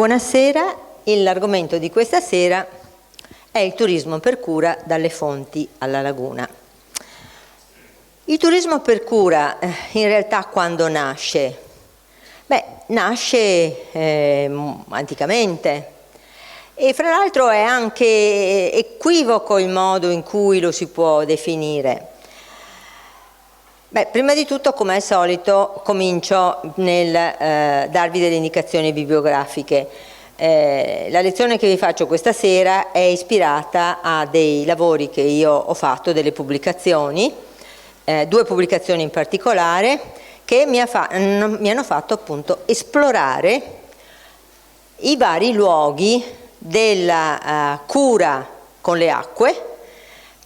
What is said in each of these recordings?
Buonasera, l'argomento di questa sera è il turismo per cura dalle fonti alla laguna. Il turismo per cura in realtà quando nasce? Beh, nasce anticamente e fra l'altro è anche equivoco il modo in cui lo si può definire. Beh, prima di tutto, come al solito, comincio nel darvi delle indicazioni bibliografiche. La lezione che vi faccio questa sera è ispirata a dei lavori che io ho fatto, delle pubblicazioni, due pubblicazioni in particolare, che mi hanno fatto appunto esplorare i vari luoghi della cura con le acque,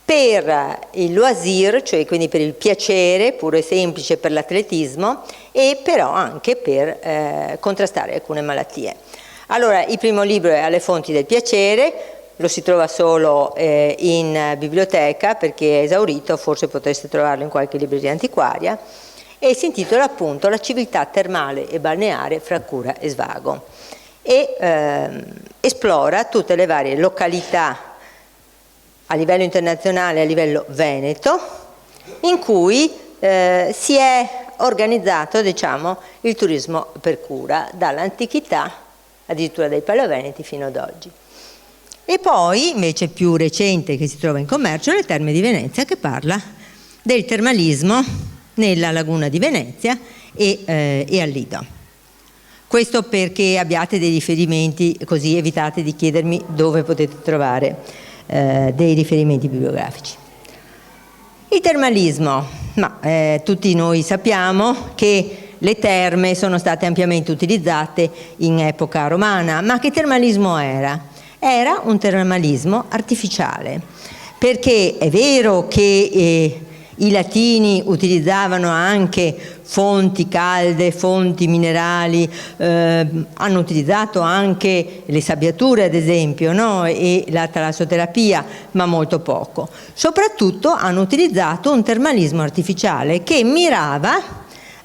per il loisir, cioè quindi per il piacere puro e semplice, per l'atletismo, e però anche per contrastare alcune malattie. Allora, il primo libro è Alle fonti del piacere, lo si trova solo in biblioteca perché è esaurito, forse potreste trovarlo in qualche libreria antiquaria, e si intitola appunto La civiltà termale e balneare fra cura e svago, e esplora tutte le varie località a livello internazionale e a livello veneto, in cui si è organizzato, diciamo, il turismo per cura, dall'antichità, addirittura dai paleoveneti, fino ad oggi. E poi, invece più recente, che si trova in commercio, le Terme di Venezia, che parla del termalismo nella laguna di Venezia e al Lido. Questo perché abbiate dei riferimenti, così evitate di chiedermi dove potete trovare dei riferimenti bibliografici. Il termalismo, tutti noi sappiamo che le terme sono state ampiamente utilizzate in epoca romana, ma che termalismo era? Era un termalismo artificiale, perché è vero che i latini utilizzavano anche fonti calde, fonti minerali, hanno utilizzato anche le sabbiature ad esempio, no? E la talassoterapia, ma molto poco. Soprattutto hanno utilizzato un termalismo artificiale che mirava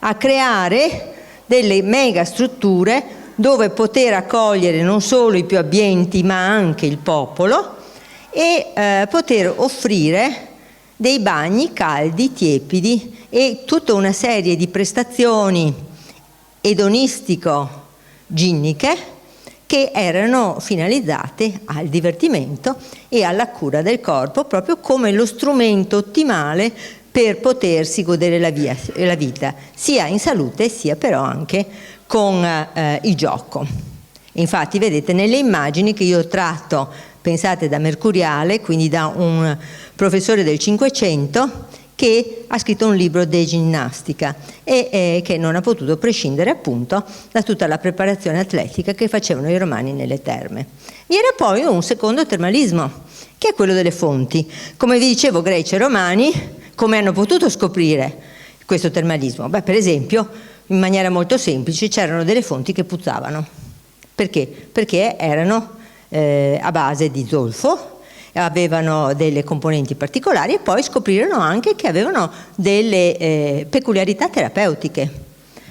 a creare delle mega strutture dove poter accogliere non solo i più abbienti ma anche il popolo e poter offrire dei bagni caldi, tiepidi e tutta una serie di prestazioni edonistico-ginniche che erano finalizzate al divertimento e alla cura del corpo, proprio come lo strumento ottimale per potersi godere la vita, sia in salute sia però anche con il gioco. Infatti vedete nelle immagini che io ho tratto, pensate, da Mercuriale, quindi da un professore del Cinquecento che ha scritto un libro di ginnastica e che non ha potuto prescindere appunto da tutta la preparazione atletica che facevano i romani nelle terme. Vi era poi un secondo termalismo, che è quello delle fonti. Come vi dicevo, greci e romani come hanno potuto scoprire questo termalismo? Beh, per esempio, in maniera molto semplice, c'erano delle fonti che puzzavano. Perché? Perché erano a base di zolfo, avevano delle componenti particolari e poi scoprirono anche che avevano delle peculiarità terapeutiche,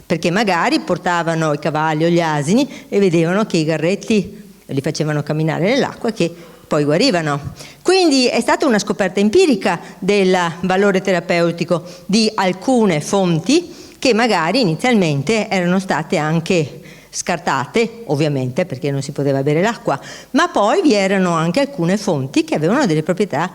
perché magari portavano i cavalli o gli asini e vedevano che i garretti li facevano camminare nell'acqua e che poi guarivano. Quindi è stata una scoperta empirica del valore terapeutico di alcune fonti che magari inizialmente erano state anche scartate, ovviamente perché non si poteva bere l'acqua, ma poi vi erano anche alcune fonti che avevano delle proprietà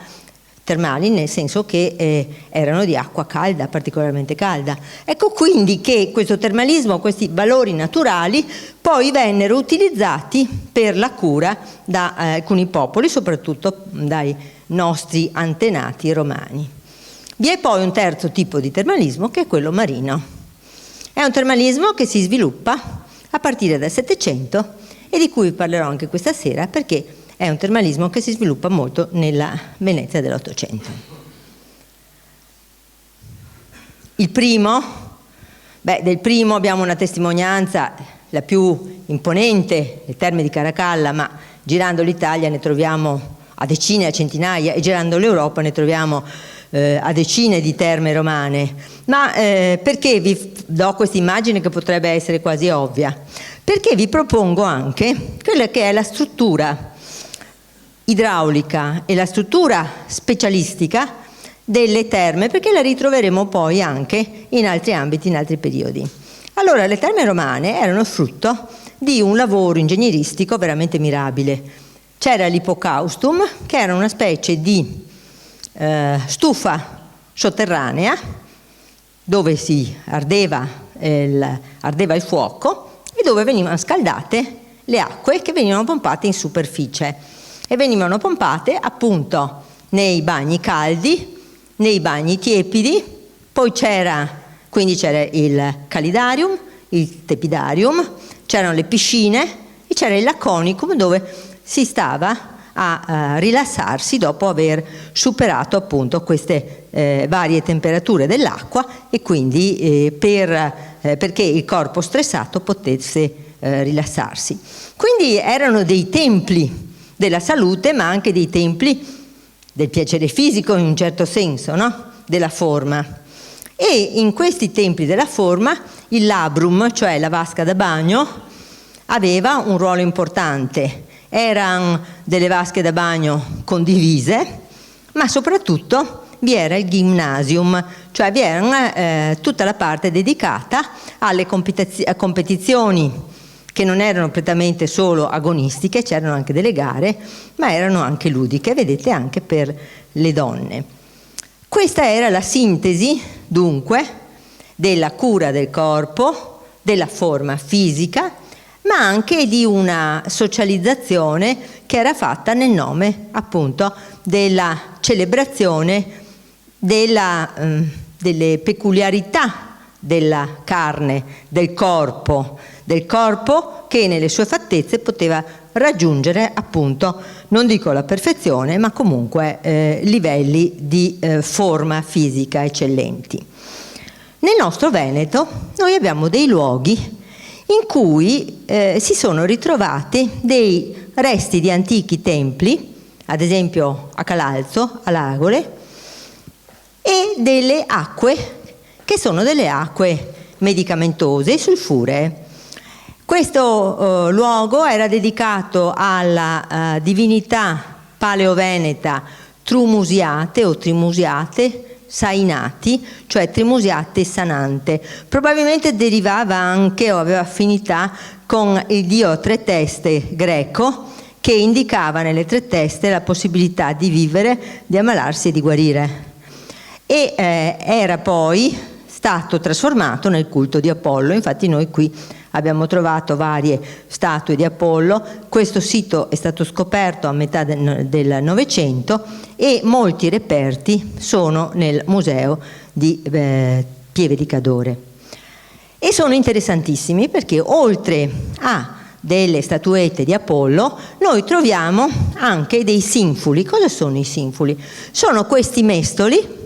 termali, nel senso che erano di acqua calda, particolarmente calda. Ecco quindi che questo termalismo, questi valori naturali, poi vennero utilizzati per la cura da alcuni popoli, soprattutto dai nostri antenati romani. Vi è poi un terzo tipo di termalismo che è quello marino. È un termalismo che si sviluppa a partire dal Settecento e di cui vi parlerò anche questa sera perché è un termalismo che si sviluppa molto nella Venezia dell'Ottocento. Il primo, del primo abbiamo una testimonianza, la più imponente, le Terme di Caracalla, ma girando l'Italia ne troviamo a decine, a centinaia, e girando l'Europa ne troviamo a decine di terme romane. Ma perché vi do questa immagine che potrebbe essere quasi ovvia? perché vi propongo anche quella che è la struttura idraulica e la struttura specialistica delle terme, perché la ritroveremo poi anche in altri ambiti, in altri periodi. Allora, le terme romane erano frutto di un lavoro ingegneristico veramente mirabile. C'era l'Hipocaustum, che era una specie di stufa sotterranea dove si ardeva il fuoco e dove venivano scaldate le acque che venivano pompate in superficie e venivano pompate appunto nei bagni caldi, nei bagni tiepidi, poi c'era il calidarium, il tepidarium, c'erano le piscine e c'era il laconicum dove si stava a rilassarsi dopo aver superato appunto queste varie temperature dell'acqua e quindi perché il corpo stressato potesse rilassarsi. Quindi erano dei templi della salute, ma anche dei templi del piacere fisico in un certo senso, no? Della forma. E in questi templi della forma il labrum, cioè la vasca da bagno, aveva un ruolo importante. Erano delle vasche da bagno condivise, ma soprattutto vi era il gymnasium, cioè vi era tutta la parte dedicata alle competizioni che non erano prettamente solo agonistiche, c'erano anche delle gare, ma erano anche ludiche, vedete, anche per le donne. Questa era la sintesi, dunque, della cura del corpo, della forma fisica, ma anche di una socializzazione che era fatta nel nome, appunto, della celebrazione delle peculiarità della carne, del corpo che nelle sue fattezze poteva raggiungere appunto, non dico la perfezione, ma comunque livelli di forma fisica eccellenti. Nel nostro Veneto noi abbiamo dei luoghi in cui si sono ritrovati dei resti di antichi templi, ad esempio a Calalzo, a Lagole, e delle acque che sono delle acque medicamentose e sulfuree. Questo luogo era dedicato alla divinità paleoveneta Trumusiate o Trimusiate Sainati, cioè Trimusiate Sanante. Probabilmente derivava anche o aveva affinità con il dio a tre teste greco, che indicava nelle tre teste la possibilità di vivere, di ammalarsi e di guarire. E era poi stato trasformato nel culto di Apollo. Infatti noi qui abbiamo trovato varie statue di Apollo. Questo sito è stato scoperto a metà del Novecento e molti reperti sono nel museo di Pieve di Cadore. E sono interessantissimi perché oltre a delle statuette di Apollo noi troviamo anche dei sinfuli. Cosa sono i sinfuli? Sono questi mestoli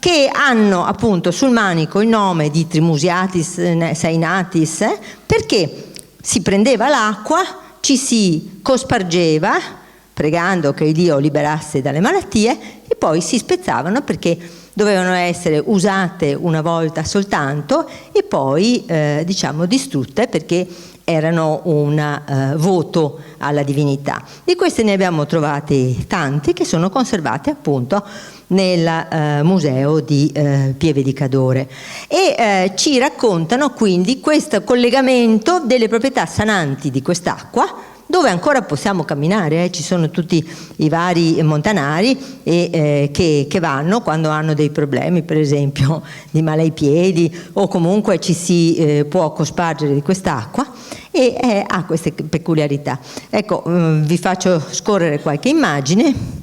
che hanno appunto sul manico il nome di Trimusiatis Sainatis, perché si prendeva l'acqua, ci si cospargeva, pregando che il Dio liberasse dalle malattie, e poi si spezzavano perché dovevano essere usate una volta soltanto e poi diciamo distrutte perché erano un voto alla divinità. Di queste ne abbiamo trovati tanti che sono conservati appunto nel museo di Pieve di Cadore e ci raccontano quindi questo collegamento delle proprietà sananti di quest'acqua, dove ancora possiamo camminare, ci sono tutti i vari montanari che vanno quando hanno dei problemi, per esempio di male ai piedi, o comunque ci si può cospargere di quest'acqua e ha queste peculiarità. Ecco, vi faccio scorrere qualche immagine.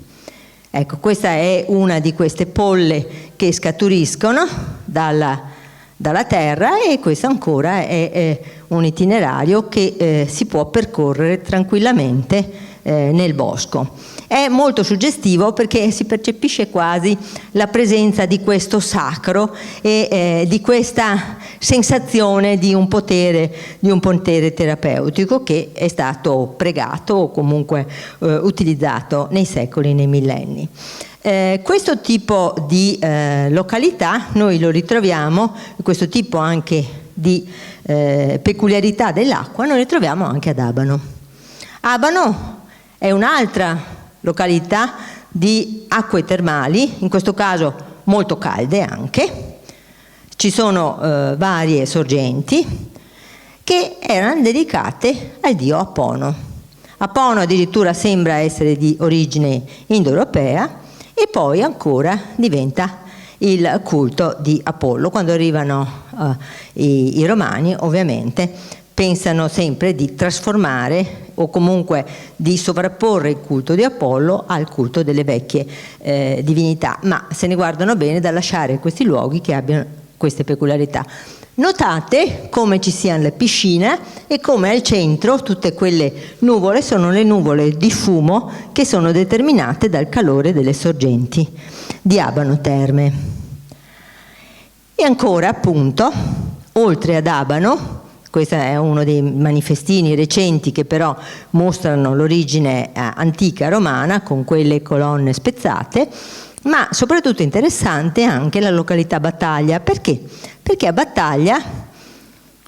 Ecco, questa è una di queste polle che scaturiscono dalla terra e questo ancora è un itinerario che si può percorrere tranquillamente nel bosco. È molto suggestivo perché si percepisce quasi la presenza di questo sacro e di questa sensazione di un potere terapeutico che è stato pregato o comunque utilizzato nei secoli, nei millenni. Questo tipo di località noi lo ritroviamo, questo tipo anche di peculiarità dell'acqua noi le troviamo anche ad Abano. Abano è un'altra località di acque termali, in questo caso molto calde anche. Ci sono varie sorgenti che erano dedicate al dio Apollo. Apollo addirittura sembra essere di origine indoeuropea e poi ancora diventa il culto di Apollo. Quando arrivano i romani, ovviamente pensano sempre di trasformare o comunque di sovrapporre il culto di Apollo al culto delle vecchie divinità, ma se ne guardano bene da lasciare questi luoghi che abbiano queste peculiarità. Notate come ci siano le piscine e come al centro tutte quelle nuvole sono le nuvole di fumo che sono determinate dal calore delle sorgenti di Abano Terme. E ancora, appunto, oltre ad Abano, questo è uno dei manifestini recenti che però mostrano l'origine antica romana con quelle colonne spezzate, ma soprattutto interessante anche la località Battaglia. Perché? Perché a Battaglia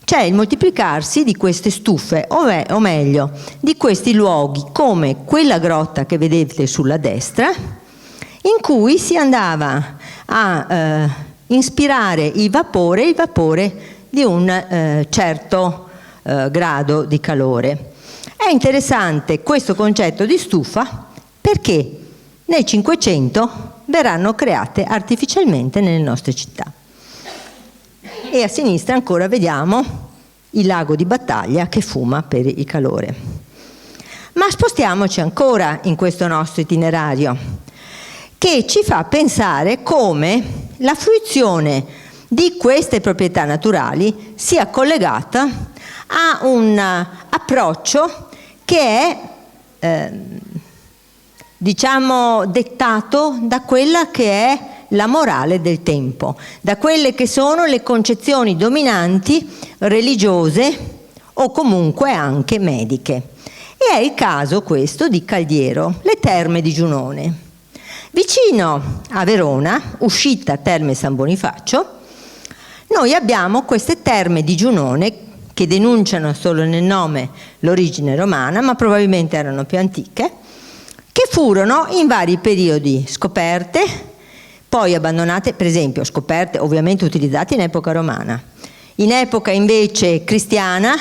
c'è il moltiplicarsi di queste stufe, o meglio, di questi luoghi come quella grotta che vedete sulla destra, in cui si andava a ispirare il vapore di un certo grado di calore. È interessante questo concetto di stufa perché nel 500 verranno create artificialmente nelle nostre città. E a sinistra ancora vediamo il lago di Battaglia che fuma per il calore. Ma spostiamoci ancora in questo nostro itinerario, che ci fa pensare come la fruizione di queste proprietà naturali sia collegata a un approccio che è diciamo dettato da quella che è la morale del tempo, da quelle che sono le concezioni dominanti religiose o comunque anche mediche. E è il caso questo di Caldiero, le terme di Giunone. Vicino a Verona, uscita Terme San Bonifacio, noi abbiamo queste terme di Giunone che denunciano solo nel nome l'origine romana, ma probabilmente erano più antiche, che furono in vari periodi scoperte, poi abbandonate, per esempio scoperte, ovviamente utilizzate in epoca romana. In epoca invece cristiana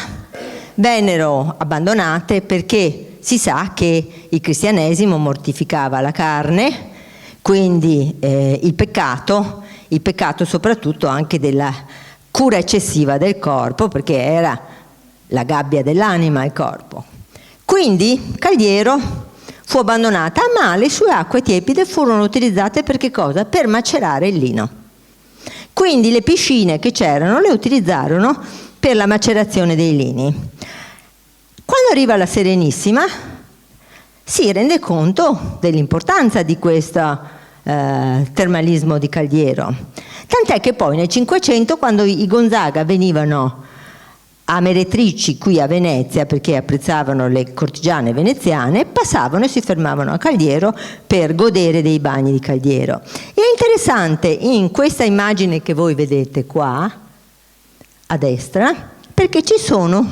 vennero abbandonate perché si sa che il cristianesimo mortificava la carne, quindi il peccato soprattutto anche della cura eccessiva del corpo, perché era la gabbia dell'anima il corpo. Quindi Caldiero fu abbandonata, ma le sue acque tiepide furono utilizzate per che cosa? Per macerare il lino. Quindi le piscine che c'erano le utilizzarono per la macerazione dei lini. Quando arriva la Serenissima si rende conto dell'importanza di questo termalismo di Caldiero. Tant'è che poi nel 500, quando i Gonzaga venivano a meretrici qui a Venezia perché apprezzavano le cortigiane veneziane, passavano e si fermavano a Caldiero per godere dei bagni di Caldiero. E è interessante in questa immagine che voi vedete qua a destra perché ci sono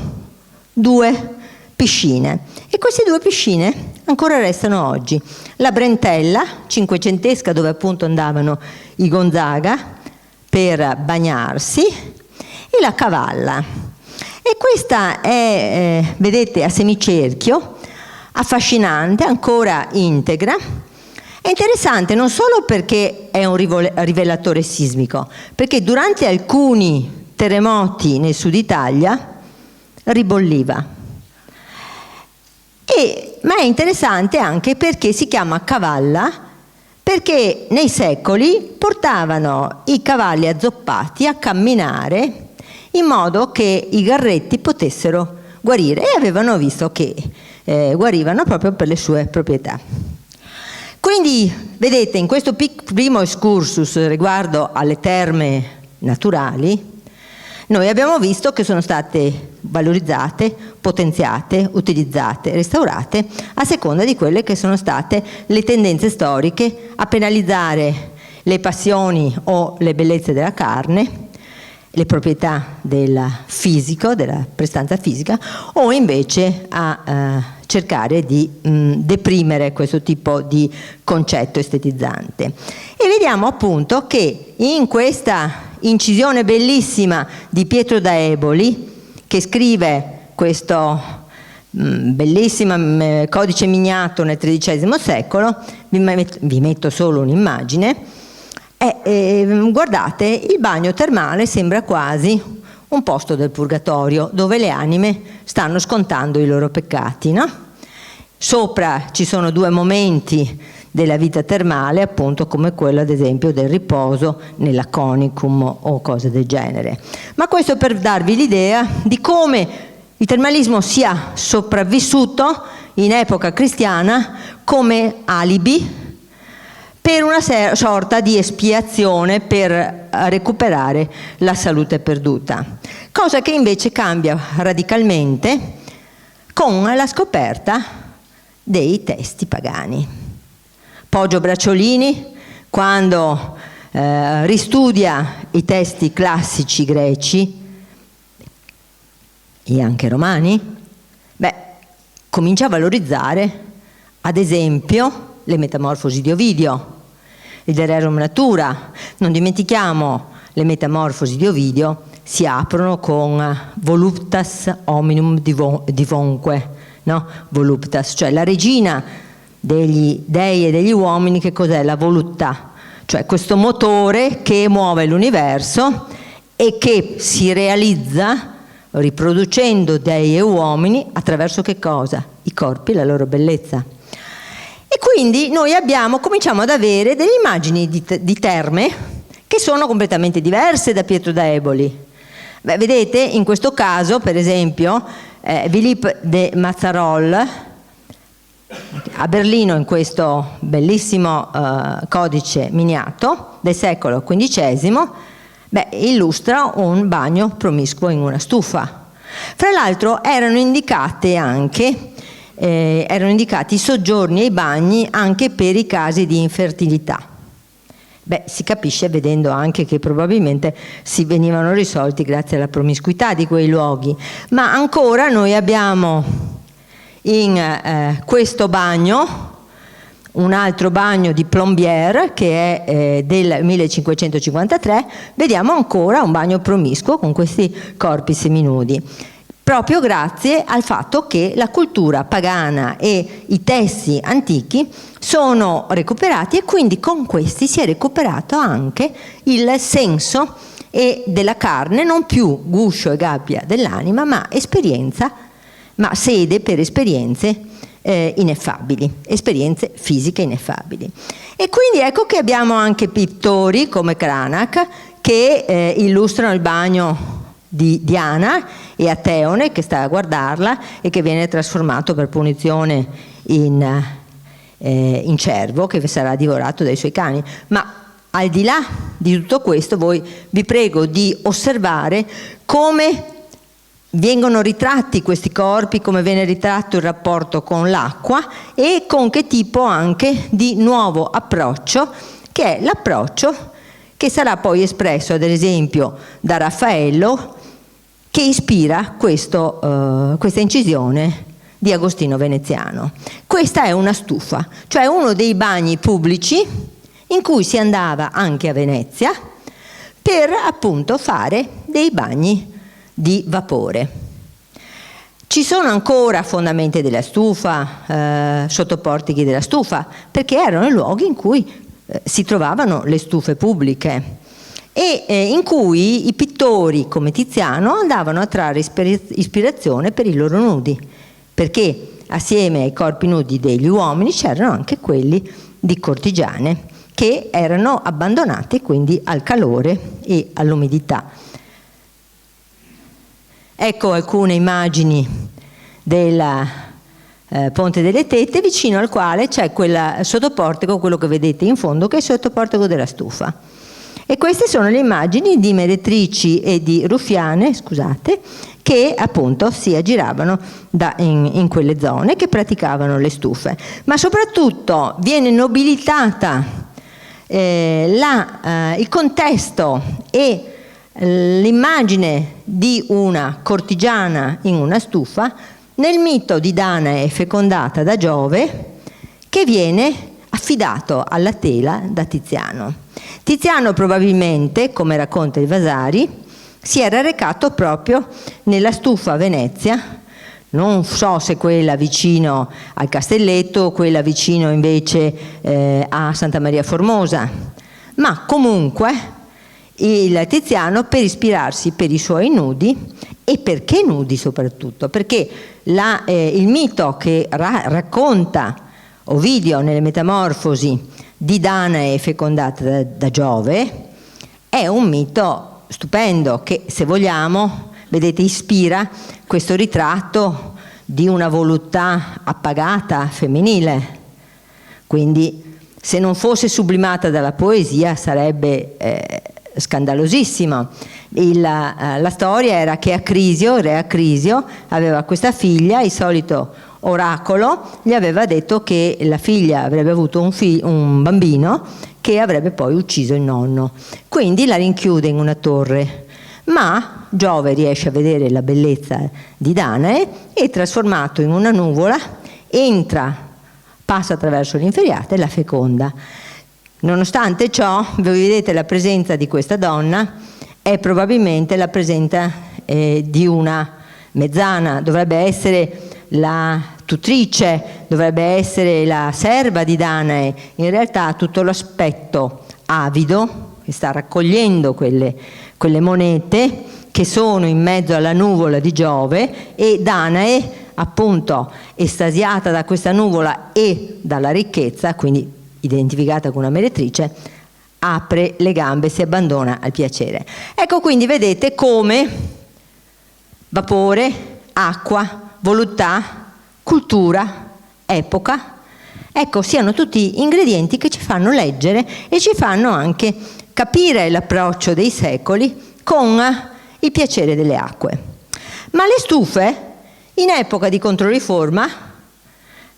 due piscine e queste due piscine ancora restano oggi. La Brentella cinquecentesca, dove appunto andavano i Gonzaga per bagnarsi, e la Cavalla. E questa è, vedete, a semicerchio, affascinante, ancora integra. È interessante non solo perché è un rivelatore sismico, perché durante alcuni terremoti nel sud Italia ribolliva. Ma è interessante anche perché si chiama Cavalla, perché nei secoli portavano i cavalli azzoppati a camminare in modo che i garretti potessero guarire, e avevano visto che guarivano proprio per le sue proprietà. Quindi vedete, in questo primo excursus riguardo alle terme naturali, noi abbiamo visto che sono state valorizzate, potenziate, utilizzate, restaurate a seconda di quelle che sono state le tendenze storiche a penalizzare le passioni o le bellezze della carne le proprietà del fisico, della prestanza fisica, o invece a cercare di deprimere questo tipo di concetto estetizzante. E vediamo appunto che in questa incisione bellissima di Pietro da Eboli, che scrive questo bellissimo codice miniato nel XIII secolo, vi metto solo un'immagine, guardate, il bagno termale sembra quasi un posto del purgatorio dove le anime stanno scontando i loro peccati, no? Sopra ci sono due momenti della vita termale, appunto come quello ad esempio del riposo nell'aconicum o cose del genere. Ma questo per darvi l'idea di come il termalismo sia sopravvissuto in epoca cristiana come alibi per una sorta di espiazione per recuperare la salute perduta, cosa che invece cambia radicalmente con la scoperta dei testi pagani. Poggio Bracciolini, quando ristudia i testi classici greci e anche romani, comincia a valorizzare ad esempio le Metamorfosi di Ovidio, il De Rerum Natura. Non dimentichiamo, le Metamorfosi di Ovidio si aprono con voluptas hominum divonque, no? Voluptas, cioè la regina degli dei e degli uomini. Che cos'è? La voluttà, cioè questo motore che muove l'universo e che si realizza riproducendo dei e uomini attraverso che cosa? I corpi e la loro bellezza. E quindi noi cominciamo ad avere delle immagini di terme che sono completamente diverse da Pietro da Eboli. Vedete, in questo caso, per esempio, Philippe de Mazarol, a Berlino, in questo bellissimo codice miniato del secolo XV, illustra un bagno promiscuo in una stufa. Fra l'altro erano indicati i soggiorni e i bagni anche per i casi di infertilità. Si capisce vedendo anche che probabilmente si venivano risolti grazie alla promiscuità di quei luoghi. Ma ancora noi abbiamo in questo bagno un altro bagno di Plombières che è del 1553, vediamo ancora un bagno promiscuo con questi corpi seminudi, proprio grazie al fatto che la cultura pagana e i testi antichi sono recuperati, e quindi con questi si è recuperato anche il senso della carne, non più guscio e gabbia dell'anima, ma esperienza, ma sede per esperienze ineffabili, esperienze fisiche ineffabili. E quindi ecco che abbiamo anche pittori come Cranach che illustrano il bagno di Diana e Ateone, che sta a guardarla e che viene trasformato per punizione in cervo che sarà divorato dai suoi cani. Ma al di là di tutto questo, vi prego di osservare come vengono ritratti questi corpi, come viene ritratto il rapporto con l'acqua e con che tipo anche di nuovo approccio, che è l'approccio che sarà poi espresso ad esempio da Raffaello, che ispira questa incisione di Agostino Veneziano. Questa è una stufa, cioè uno dei bagni pubblici in cui si andava anche a Venezia per appunto fare dei bagni di vapore. Ci sono ancora fondamenti della stufa, sottoportichi della stufa, perché erano i luoghi in cui si trovavano le stufe pubbliche e in cui i pittori come Tiziano andavano a trarre ispirazione per i loro nudi, perché assieme ai corpi nudi degli uomini c'erano anche quelli di cortigiane che erano abbandonati quindi al calore e all'umidità. Ecco alcune immagini del Ponte delle Tette, vicino al quale c'è quel sottoportico, quello che vedete in fondo, che è il sottoportico della stufa. E queste sono le immagini di meretrici e di ruffiane, scusate, che appunto si aggiravano in quelle zone, che praticavano le stufe. Ma soprattutto viene nobilitata il contesto e l'immagine di una cortigiana in una stufa nel mito di Danae fecondata da Giove, che viene affidato alla tela da Tiziano. Tiziano probabilmente, come racconta il Vasari, si era recato proprio nella stufa a Venezia, non so se quella vicino al Castelletto o quella vicino invece a Santa Maria Formosa, ma comunque il Tiziano, per ispirarsi per i suoi nudi, e perché nudi soprattutto? Perché il mito che racconta Ovidio nelle Metamorfosi di Danae fecondata da Giove è un mito stupendo che, se vogliamo, vedete, ispira questo ritratto di una voluttà appagata femminile. Quindi, se non fosse sublimata dalla poesia, sarebbe scandalosissima. La storia era che re Acrisio, aveva questa figlia, il solito oracolo gli aveva detto che la figlia avrebbe avuto un bambino che avrebbe poi ucciso il nonno. Quindi la rinchiude in una torre. Ma Giove riesce a vedere la bellezza di Danae e, trasformato in una nuvola, passa attraverso l'inferiata e la feconda. Nonostante ciò, voi vedete la presenza di questa donna è probabilmente la presenza di una mezzana, dovrebbe essere la tutrice, dovrebbe essere la serva di Danae. In realtà tutto l'aspetto avido, che sta raccogliendo quelle monete che sono in mezzo alla nuvola di Giove, e Danae, appunto estasiata da questa nuvola e dalla ricchezza, quindi identificata con una meretrice, apre le gambe e si abbandona al piacere. Ecco, quindi vedete come vapore, acqua, voluttà, cultura, epoca, ecco, siano tutti ingredienti che ci fanno leggere e ci fanno anche capire l'approccio dei secoli con il piacere delle acque. Ma le stufe, in epoca di Controriforma,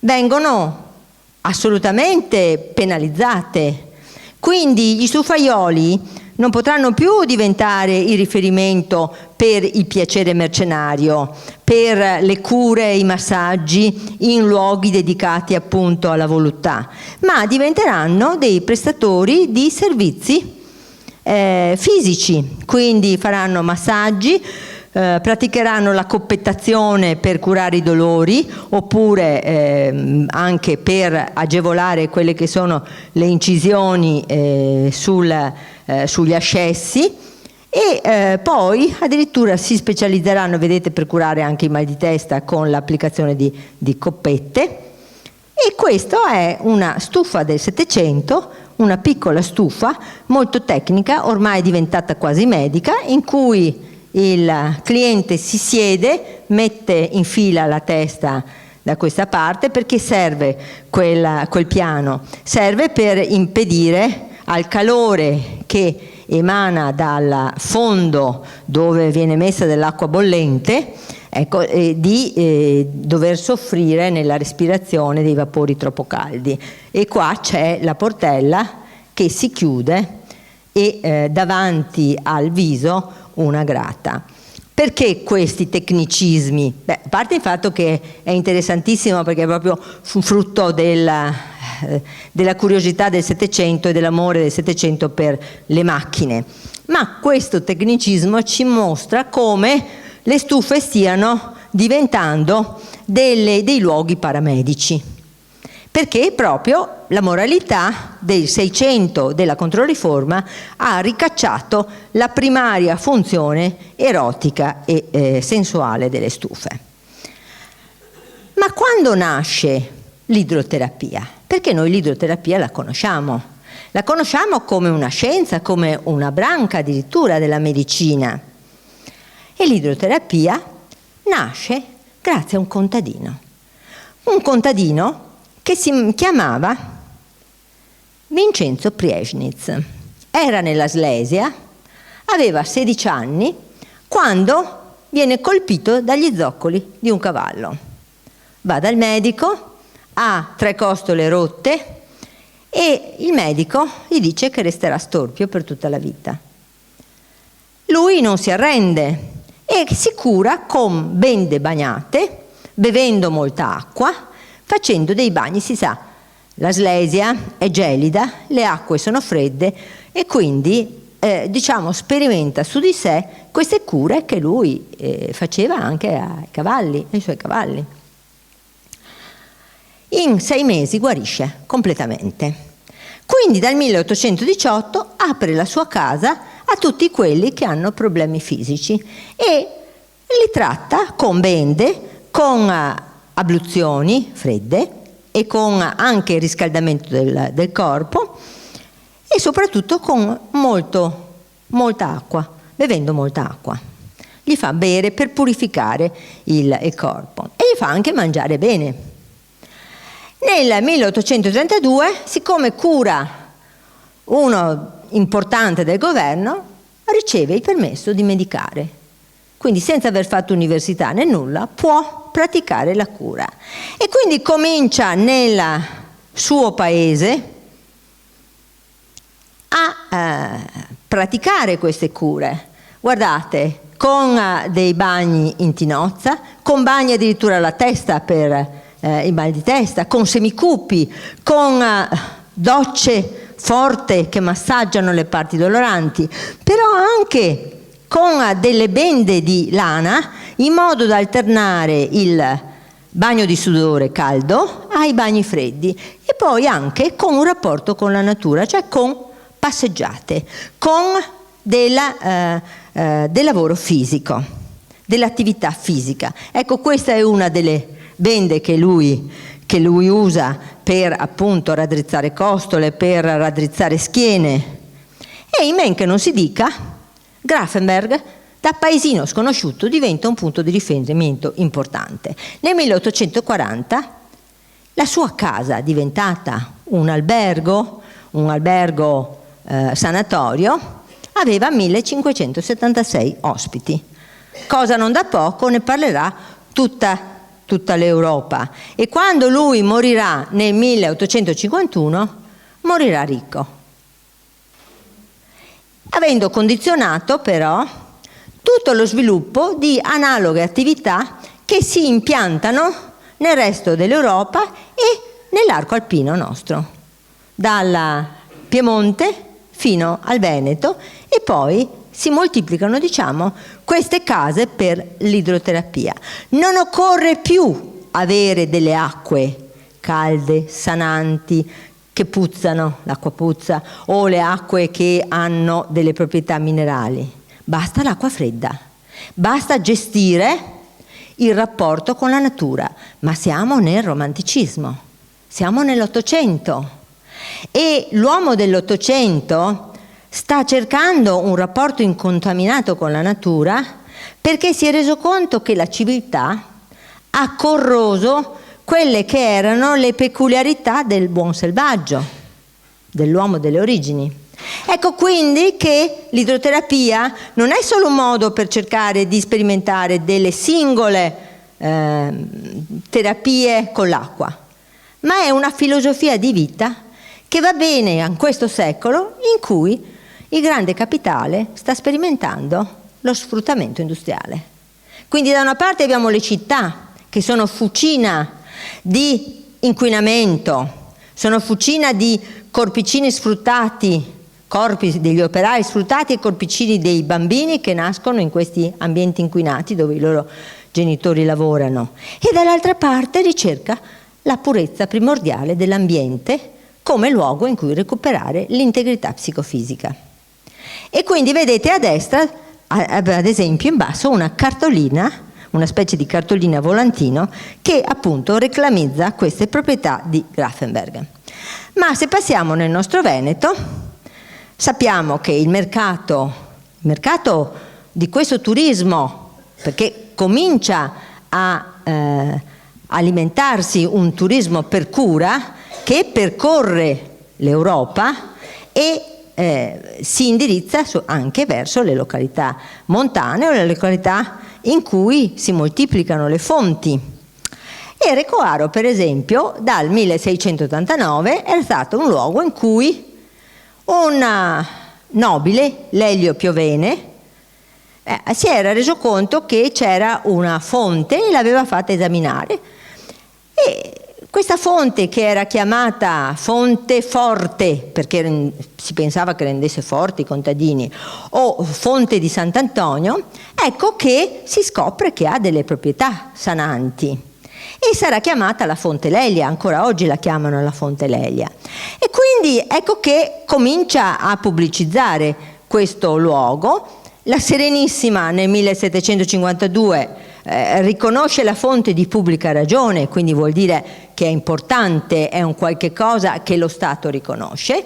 vengono assolutamente penalizzate. Quindi gli stufaioli non potranno più diventare il riferimento per il piacere mercenario, per le cure e i massaggi in luoghi dedicati appunto alla voluttà, ma diventeranno dei prestatori di servizi fisici, quindi faranno massaggi, praticheranno la coppettazione per curare i dolori, oppure anche per agevolare quelle che sono le incisioni sugli ascessi, e poi addirittura si specializzeranno, vedete, per curare anche i mal di testa con l'applicazione di coppette. E questo è una stufa del Settecento, una piccola stufa molto tecnica, ormai diventata quasi medica, in cui il cliente si siede, mette in fila la testa da questa parte, perché serve quel piano, serve per impedire al calore che emana dal fondo dove viene messa dell'acqua bollente, ecco, di dover soffrire nella respirazione dei vapori troppo caldi. E qua c'è la portella che si chiude e davanti al viso una grata. Perché questi tecnicismi? Beh, a parte il fatto che è interessantissimo, perché è proprio frutto della curiosità del Settecento e dell'amore del Settecento per le macchine, ma questo tecnicismo ci mostra come le stufe stiano diventando dei luoghi paramedici, perché proprio la moralità del Seicento della Controriforma ha ricacciato la primaria funzione erotica e sensuale delle stufe. Ma quando nasce l'idroterapia? Perché noi l'idroterapia la conosciamo come una scienza, come una branca addirittura della medicina. E l'idroterapia nasce grazie a un contadino che si chiamava Vincenzo Prieschnitz. Era nella Slesia, aveva 16 anni quando viene colpito dagli zoccoli di un cavallo. Va dal medico, ha 3 costole rotte e il medico gli dice che resterà storpio per tutta la vita. lui non si arrende e si cura con bende bagnate, bevendo molta acqua, facendo dei bagni. Si sa, la Slesia è gelida, le acque sono fredde e quindi sperimenta su di sé queste cure che lui faceva anche ai suoi cavalli. In 6 mesi guarisce completamente. Quindi dal 1818 apre la sua casa a tutti quelli che hanno problemi fisici e li tratta con bende, con abluzioni fredde e con anche il riscaldamento del corpo e soprattutto con molta acqua, bevendo molta acqua. Gli fa bere per purificare il corpo e gli fa anche mangiare bene. Nel 1832, siccome cura uno importante del governo, riceve il permesso di medicare. Quindi senza aver fatto università né nulla, può praticare la cura. E quindi comincia nel suo paese a praticare queste cure. Guardate, con dei bagni in tinozza, con bagni addirittura alla testa per i mal di testa, con semicupi, con docce forti che massaggiano le parti doloranti, però anche con delle bende di lana in modo da alternare il bagno di sudore caldo ai bagni freddi e poi anche con un rapporto con la natura, cioè con passeggiate, con del lavoro fisico, dell'attività fisica. Ecco, questa è una delle bende che lui usa per appunto raddrizzare costole, per raddrizzare schiene. E in men che non si dica, Grafenberg da paesino sconosciuto diventa un punto di riferimento importante. Nel 1840 la sua casa, diventata un albergo sanatorio, aveva 1576 ospiti, cosa non da poco, ne parlerà tutta l'Europa. E quando lui morirà nel 1851, morirà ricco, avendo condizionato però tutto lo sviluppo di analoghe attività che si impiantano nel resto dell'Europa e nell'arco alpino nostro, dal Piemonte fino al Veneto, e poi si moltiplicano, queste case per l'idroterapia. Non occorre più avere delle acque calde, sananti, che puzzano, l'acqua puzza, o le acque che hanno delle proprietà minerali. Basta l'acqua fredda, basta gestire il rapporto con la natura. Ma siamo nel romanticismo, siamo nell'Ottocento e l'uomo dell'Ottocento sta cercando un rapporto incontaminato con la natura perché si è reso conto che la civiltà ha corroso quelle che erano le peculiarità del buon selvaggio, dell'uomo delle origini. Ecco quindi che l'idroterapia non è solo un modo per cercare di sperimentare delle singole terapie con l'acqua, ma è una filosofia di vita che va bene in questo secolo in cui il grande capitale sta sperimentando lo sfruttamento industriale. Quindi da una parte abbiamo le città che sono fucina di inquinamento, sono fucina di corpicini sfruttati, corpi degli operai sfruttati e corpicini dei bambini che nascono in questi ambienti inquinati dove i loro genitori lavorano, e dall'altra parte ricerca la purezza primordiale dell'ambiente come luogo in cui recuperare l'integrità psicofisica. E quindi vedete a destra, ad esempio in basso, una cartolina, una specie di cartolina volantino che appunto reclamizza queste proprietà di Grafenberg. Ma se passiamo nel nostro Veneto, sappiamo che il mercato di questo turismo, perché comincia a alimentarsi un turismo per cura che percorre l'Europa e si indirizza anche verso le località montane o le località in cui si moltiplicano le fonti. E Recoaro, per esempio, dal 1689 è stato un luogo in cui un nobile, Lelio Piovene, si era reso conto che c'era una fonte e l'aveva fatta esaminare. E questa fonte, che era chiamata fonte forte, perché si pensava che rendesse forti i contadini, o fonte di Sant'Antonio, ecco che si scopre che ha delle proprietà sananti. E sarà chiamata la Fonte Lelia, ancora oggi la chiamano la Fonte Lelia. E quindi ecco che comincia a pubblicizzare questo luogo. La Serenissima nel 1752 riconosce la fonte di pubblica ragione, quindi vuol dire che è importante, è un qualche cosa che lo Stato riconosce,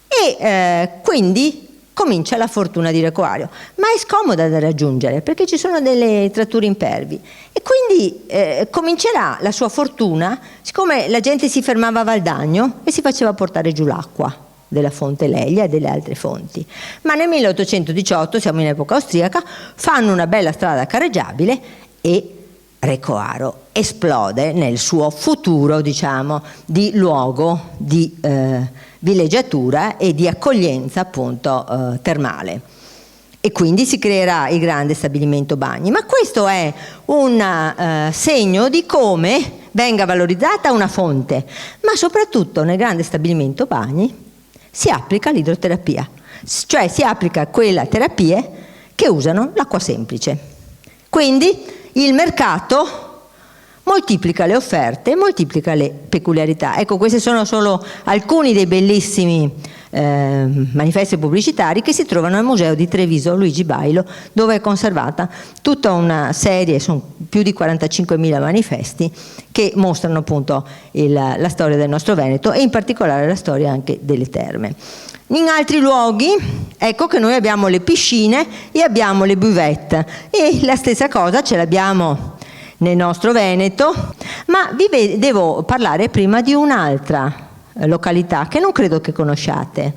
e quindi comincia la fortuna di Recoario, ma è scomoda da raggiungere perché ci sono delle tratture impervi, e quindi comincerà la sua fortuna, siccome la gente si fermava a Valdagno e si faceva portare giù l'acqua della Fonte Lelia e delle altre fonti. Ma nel 1818, siamo in epoca austriaca, fanno una bella strada carreggiabile e Recoaro esplode nel suo futuro, diciamo, di luogo di villeggiatura e di accoglienza, appunto, termale. E quindi si creerà il grande stabilimento bagni. Ma questo è un segno di come venga valorizzata una fonte, ma soprattutto nel grande stabilimento bagni si applica l'idroterapia, cioè si applica quelle terapie che usano l'acqua semplice. Quindi il mercato moltiplica le offerte, moltiplica le peculiarità. Ecco, questi sono solo alcuni dei bellissimi manifesti pubblicitari che si trovano al Museo di Treviso Luigi Bailo, dove è conservata tutta una serie, sono più di 45.000 manifesti che mostrano appunto la storia del nostro Veneto e in particolare la storia anche delle terme. In altri luoghi, ecco che noi abbiamo le piscine e abbiamo le buvette, e la stessa cosa ce l'abbiamo nel nostro Veneto, ma devo parlare prima di un'altra località che non credo che conosciate.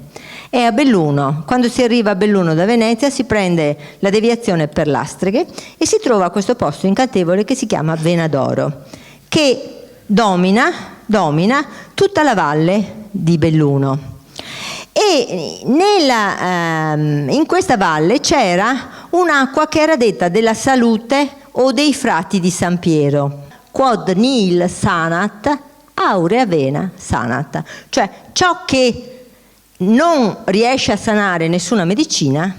È a Belluno. Quando si arriva a Belluno da Venezia si prende la deviazione per Lastreghe e si trova questo posto incantevole che si chiama Venadoro, che domina tutta la valle di Belluno. E in questa valle c'era un'acqua che era detta della salute o dei frati di San Piero, quod nihil sanat aurea vena sanat, cioè ciò che non riesce a sanare nessuna medicina,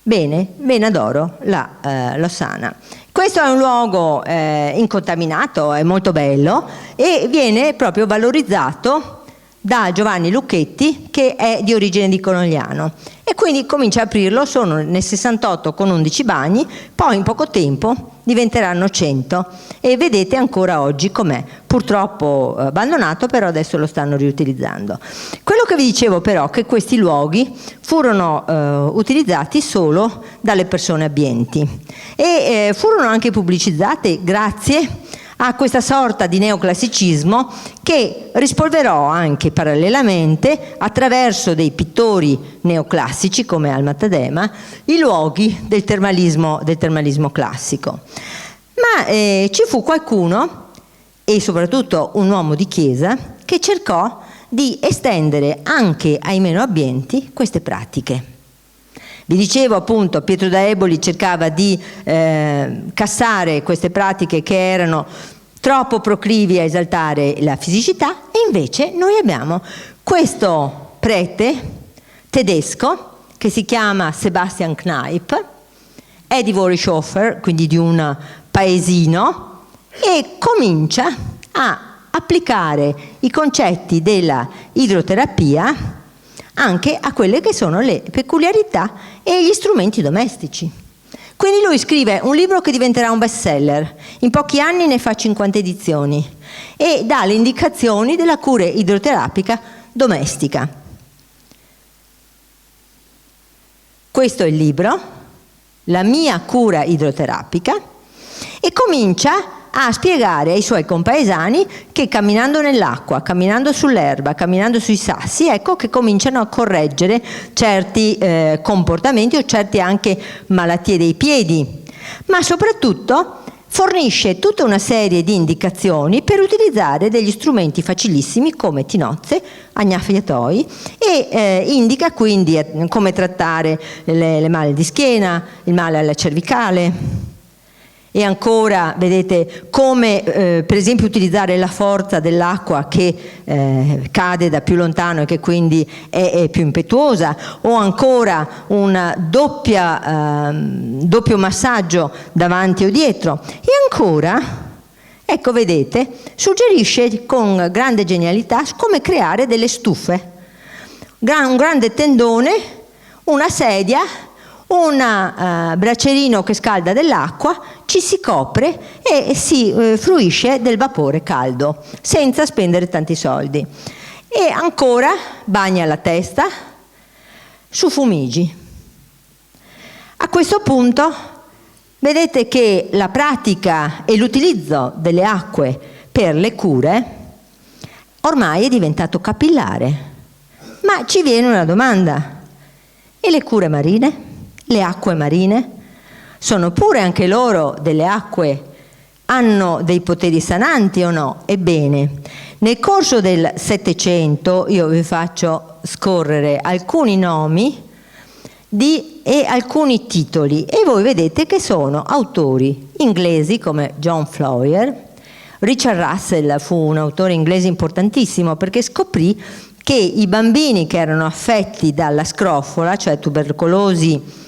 bene, vena d'oro lo sana. Questo è un luogo incontaminato, è molto bello e viene proprio valorizzato da Giovanni Lucchetti, che è di origine di Conegliano, e quindi comincia a aprirlo. Sono nel 68 con 11 bagni, poi in poco tempo diventeranno 100 e vedete ancora oggi com'è, purtroppo abbandonato, però adesso lo stanno riutilizzando. Quello che vi dicevo però è che questi luoghi furono utilizzati solo dalle persone abbienti e furono anche pubblicizzate grazie a questa sorta di neoclassicismo che rispolverò anche parallelamente attraverso dei pittori neoclassici come Alma-Tadema i luoghi del termalismo classico. Ma ci fu qualcuno, e soprattutto un uomo di chiesa, che cercò di estendere anche ai meno abbienti queste pratiche. Vi dicevo appunto, Pietro da Eboli cercava di cassare queste pratiche che erano troppo proclivi a esaltare la fisicità, e invece noi abbiamo questo prete tedesco che si chiama Sebastian Kneipp, è di Vorishofer, quindi di un paesino, e comincia a applicare i concetti della idroterapia anche a quelle che sono le peculiarità e gli strumenti domestici. Quindi lui scrive un libro che diventerà un bestseller, in pochi anni ne fa 50 edizioni e dà le indicazioni della cura idroterapica domestica. Questo è il libro, La mia cura idroterapica, e comincia a spiegare ai suoi compaesani che camminando nell'acqua, camminando sull'erba, camminando sui sassi, ecco che cominciano a correggere certi comportamenti o certe anche malattie dei piedi, ma soprattutto fornisce tutta una serie di indicazioni per utilizzare degli strumenti facilissimi come tinozze, agnaffiatoi e indica quindi come trattare le male di schiena, il male alla cervicale. E ancora, vedete, come per esempio utilizzare la forza dell'acqua che cade da più lontano e che quindi è più impetuosa, o ancora un doppio massaggio davanti o dietro. E ancora, ecco, vedete, suggerisce con grande genialità come creare delle stufe. Un grande tendone, una sedia, un bracerino che scalda dell'acqua, ci si copre e si fruisce del vapore caldo senza spendere tanti soldi. E ancora bagna la testa su Fumigi. A questo punto vedete che la pratica e l'utilizzo delle acque per le cure ormai è diventato capillare. Ma ci viene una domanda: e le cure marine? Le acque marine? Sono pure anche loro delle acque? Hanno dei poteri sananti o no? Ebbene, nel corso del Settecento io vi faccio scorrere alcuni nomi e alcuni titoli e voi vedete che sono autori inglesi come John Floyer. Richard Russell fu un autore inglese importantissimo perché scoprì che i bambini che erano affetti dalla scrofola, cioè tubercolosi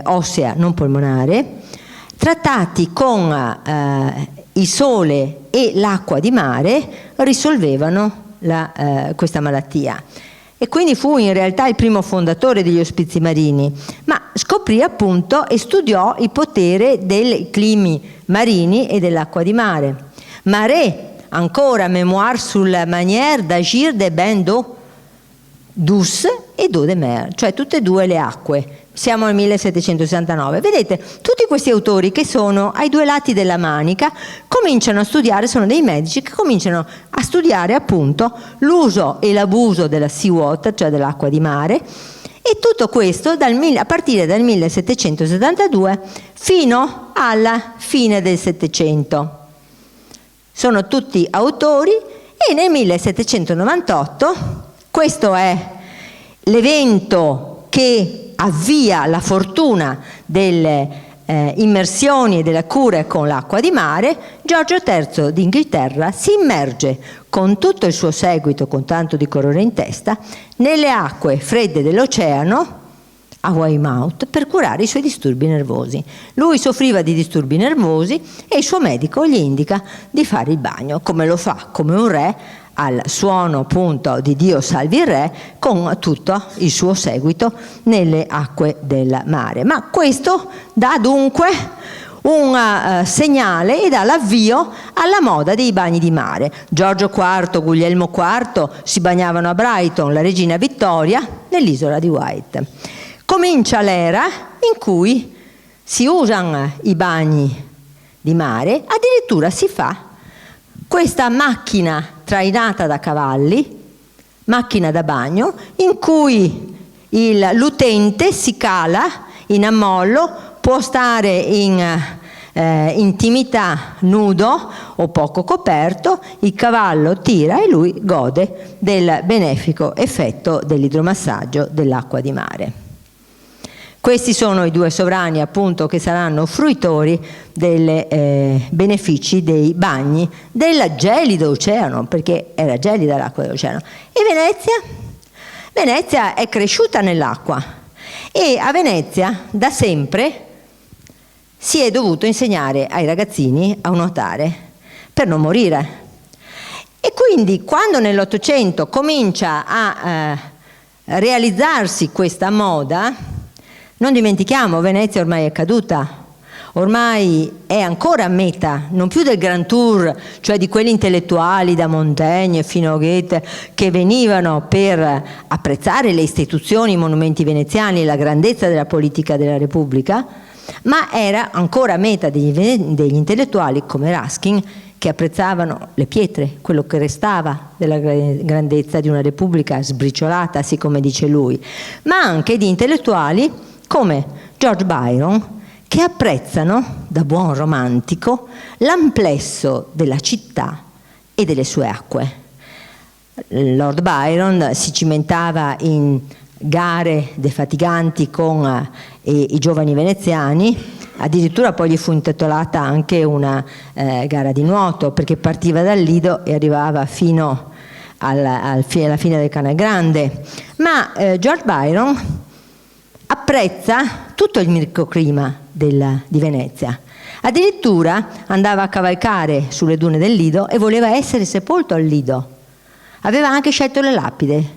ossea non polmonare, trattati con il sole e l'acqua di mare, risolvevano questa malattia. E quindi fu in realtà il primo fondatore degli ospizi marini, ma scoprì appunto e studiò il potere dei climi marini e dell'acqua di mare. Marais, ancora Mémoire sur la manière d'agir des bains d'eau douce et d'eau de mer, cioè tutte e due le acque. Siamo nel 1769. Vedete, tutti questi autori che sono ai due lati della manica cominciano a studiare, sono dei medici che cominciano a studiare appunto l'uso e l'abuso della seawater, cioè dell'acqua di mare, e tutto questo a partire dal 1772 fino alla fine del Settecento. Sono tutti autori e nel 1798, questo è l'evento che avvia la fortuna delle immersioni e della cura con l'acqua di mare, Giorgio III d'Inghilterra si immerge con tutto il suo seguito, con tanto di colore in testa, nelle acque fredde dell'oceano a Weymouth per curare i suoi disturbi nervosi. Lui soffriva di disturbi nervosi e il suo medico gli indica di fare il bagno, come lo fa, come un re, al suono appunto di Dio salvi il re, con tutto il suo seguito nelle acque del mare. Ma questo dà dunque un segnale e dà l'avvio alla moda dei bagni di mare. Giorgio IV, Guglielmo IV si bagnavano a Brighton, la regina Vittoria nell'isola di Wight. Comincia l'era in cui si usano i bagni di mare, addirittura si fa questa macchina trainata da cavalli, macchina da bagno, in cui l'utente si cala in ammollo, può stare in intimità nudo o poco coperto, il cavallo tira e lui gode del benefico effetto dell'idromassaggio dell'acqua di mare. Questi sono i due sovrani appunto che saranno fruitori dei benefici dei bagni del gelido oceano, perché era gelida l'acqua dell'oceano. E Venezia? Venezia è cresciuta nell'acqua e a Venezia da sempre si è dovuto insegnare ai ragazzini a nuotare per non morire. E quindi quando nell'Ottocento comincia a realizzarsi questa moda, non dimentichiamo, Venezia ormai è caduta, ormai è ancora meta, non più del Grand Tour, cioè di quelli intellettuali da Montaigne fino a Goethe che venivano per apprezzare le istituzioni, i monumenti veneziani e la grandezza della politica della Repubblica, ma era ancora meta degli intellettuali come Ruskin, che apprezzavano le pietre, quello che restava della grandezza di una Repubblica sbriciolata, come dice lui, ma anche di intellettuali come George Byron, che apprezzano, da buon romantico, l'amplesso della città e delle sue acque. Lord Byron si cimentava in gare defatiganti con i giovani veneziani, addirittura poi gli fu intitolata anche una gara di nuoto, perché partiva dal Lido e arrivava fino alla fine del Canal Grande. Ma George Byron apprezza tutto il microclima di Venezia. Addirittura andava a cavalcare sulle dune del Lido e voleva essere sepolto al Lido. Aveva anche scelto le lapidi.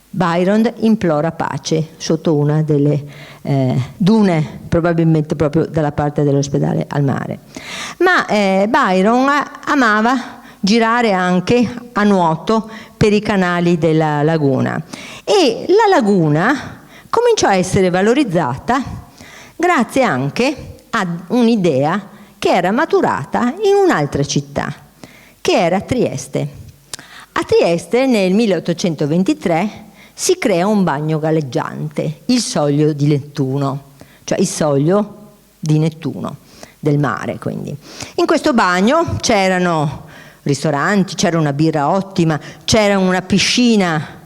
Byron implora pace sotto una delle dune, probabilmente proprio dalla parte dell'ospedale al mare. Ma Byron amava girare anche a nuoto per i canali della laguna, e la laguna cominciò a essere valorizzata grazie anche ad un'idea che era maturata in un'altra città, che era Trieste. A Trieste nel 1823 si crea un bagno galleggiante, il Soglio di Nettuno, cioè il Soglio di Nettuno, del mare quindi. In questo bagno c'erano ristoranti, c'era una birra ottima, c'era una piscina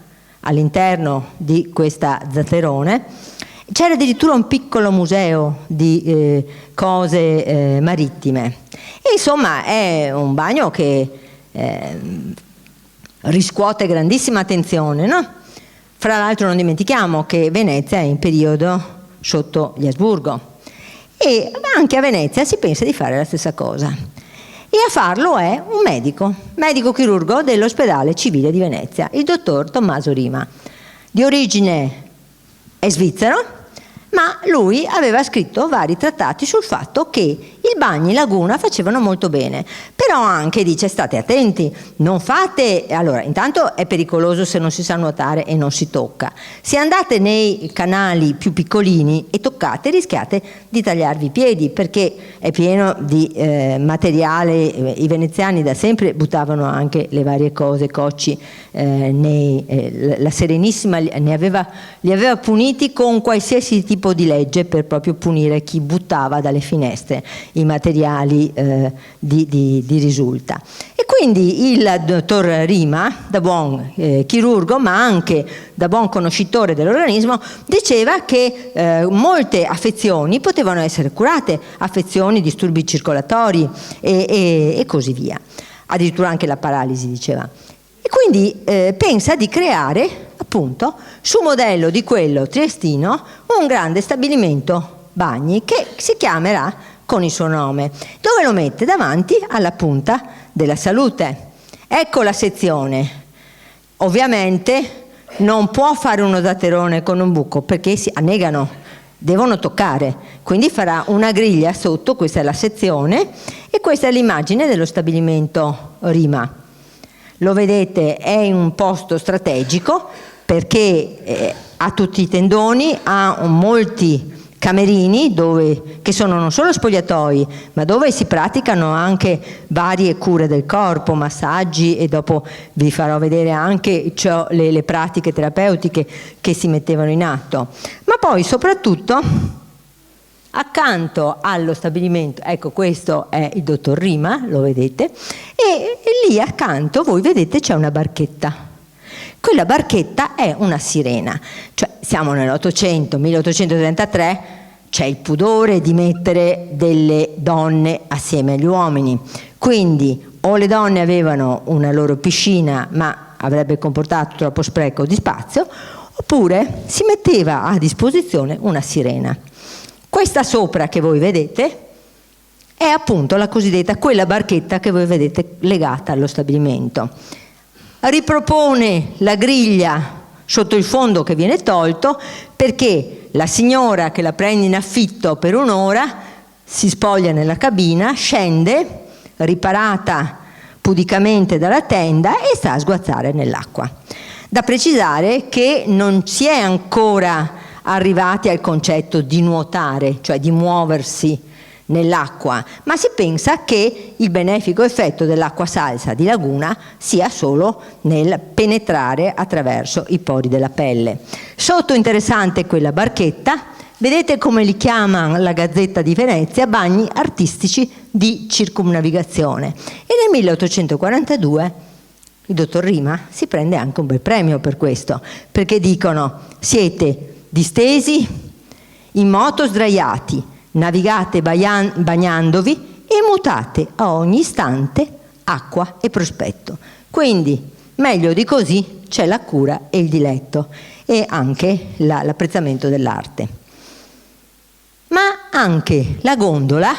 all'interno di questa zatterone, c'era addirittura un piccolo museo di cose marittime. E insomma è un bagno che riscuote grandissima attenzione, no? Fra l'altro non dimentichiamo che Venezia è in periodo sotto gli Asburgo, e anche a Venezia si pensa di fare la stessa cosa. E a farlo è un medico chirurgo dell'ospedale civile di Venezia, il dottor Tommaso Rima. Di origine è svizzero, ma lui aveva scritto vari trattati sul fatto che i bagni in laguna facevano molto bene. Però anche dice: state attenti, non fate, allora intanto è pericoloso se non si sa nuotare e non si tocca. Se andate nei canali più piccolini e toccate, rischiate di tagliarvi i piedi, perché è pieno di materiale. I veneziani da sempre buttavano anche le varie cose, cocci, la Serenissima li aveva puniti con qualsiasi tipo di legge per proprio punire chi buttava dalle finestre i materiali di risulta. E quindi il dottor Rima, da buon chirurgo ma anche da buon conoscitore dell'organismo, diceva che molte affezioni potevano essere curate, affezioni, disturbi circolatori e così via, addirittura anche la paralisi, diceva. E quindi pensa di creare, appunto, su modello di quello triestino, un grande stabilimento bagni che si chiamerà con il suo nome, dove lo mette davanti alla punta della salute. Ecco la sezione. Ovviamente non può fare uno zatterone con un buco, perché si annegano, devono toccare, quindi farà una griglia sotto. Questa è la sezione e questa è l'immagine dello stabilimento Rima. Lo vedete, è in un posto strategico perché ha tutti i tendoni, ha molti camerini che sono non solo spogliatoi, ma dove si praticano anche varie cure del corpo, massaggi, e dopo vi farò vedere anche le pratiche terapeutiche che si mettevano in atto. Ma poi soprattutto accanto allo stabilimento, ecco, questo è il dottor Rima, lo vedete, e lì accanto voi vedete c'è una barchetta. Quella barchetta è una sirena, cioè siamo nell'800, 1833, c'è il pudore di mettere delle donne assieme agli uomini, quindi o le donne avevano una loro piscina ma avrebbe comportato troppo spreco di spazio, oppure si metteva a disposizione una sirena. Questa sopra che voi vedete è appunto la cosiddetta, quella barchetta che voi vedete legata allo stabilimento. Ripropone la griglia sotto il fondo che viene tolto, perché la signora che la prende in affitto per un'ora si spoglia nella cabina, scende riparata pudicamente dalla tenda e sta a sguazzare nell'acqua. Da precisare che non si è ancora arrivati al concetto di nuotare, cioè di muoversi nell'acqua, ma si pensa che il benefico effetto dell'acqua salsa di laguna sia solo nel penetrare attraverso i pori della pelle. Sotto interessante quella barchetta, Vedete come li chiama la Gazzetta di Venezia? Bagni artistici di circumnavigazione. E nel 1842 il dottor Rima si prende anche un bel premio per questo, perché dicono: siete distesi in moto sdraiati, navigate bagnandovi e mutate a ogni istante acqua e prospetto. Quindi meglio di così c'è la cura e il diletto e anche l'apprezzamento dell'arte. Ma anche la gondola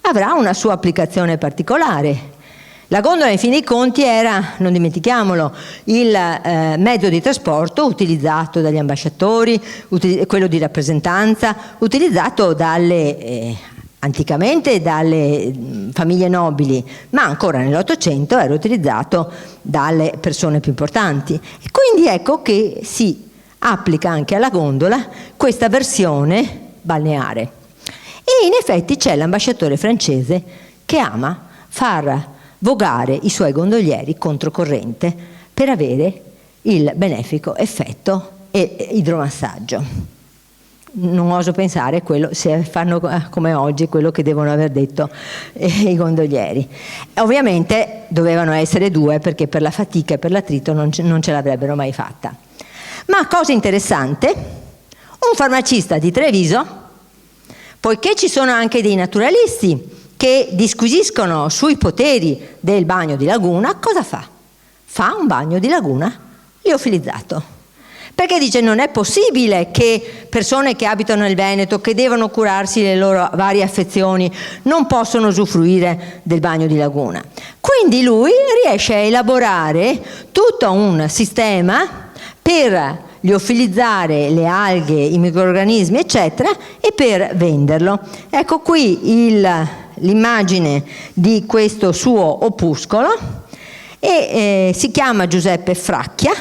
avrà una sua applicazione particolare. La gondola, in fin dei conti, era, non dimentichiamolo, il mezzo di trasporto utilizzato dagli ambasciatori, quello di rappresentanza, utilizzato anticamente dalle famiglie nobili, ma ancora nell'Ottocento era utilizzato dalle persone più importanti. E quindi ecco che si applica anche alla gondola questa versione balneare. E in effetti c'è l'ambasciatore francese che ama far vogare i suoi gondolieri controcorrente per avere il benefico effetto idromassaggio. Non oso pensare se fanno come oggi quello che devono aver detto i gondolieri. Ovviamente dovevano essere due, perché per la fatica e per l'attrito non ce l'avrebbero mai fatta. Ma cosa interessante, un farmacista di Treviso, poiché ci sono anche dei naturalisti che disquisiscono sui poteri del bagno di laguna, cosa fa? Fa un bagno di laguna liofilizzato. Perché dice: non è possibile che persone che abitano nel Veneto, che devono curarsi le loro varie affezioni, non possono usufruire del bagno di laguna. Quindi lui riesce a elaborare tutto un sistema per liofilizzare le alghe, i microrganismi, eccetera, e per venderlo. Ecco qui l'immagine di questo suo opuscolo, e si chiama Giuseppe Fracchia,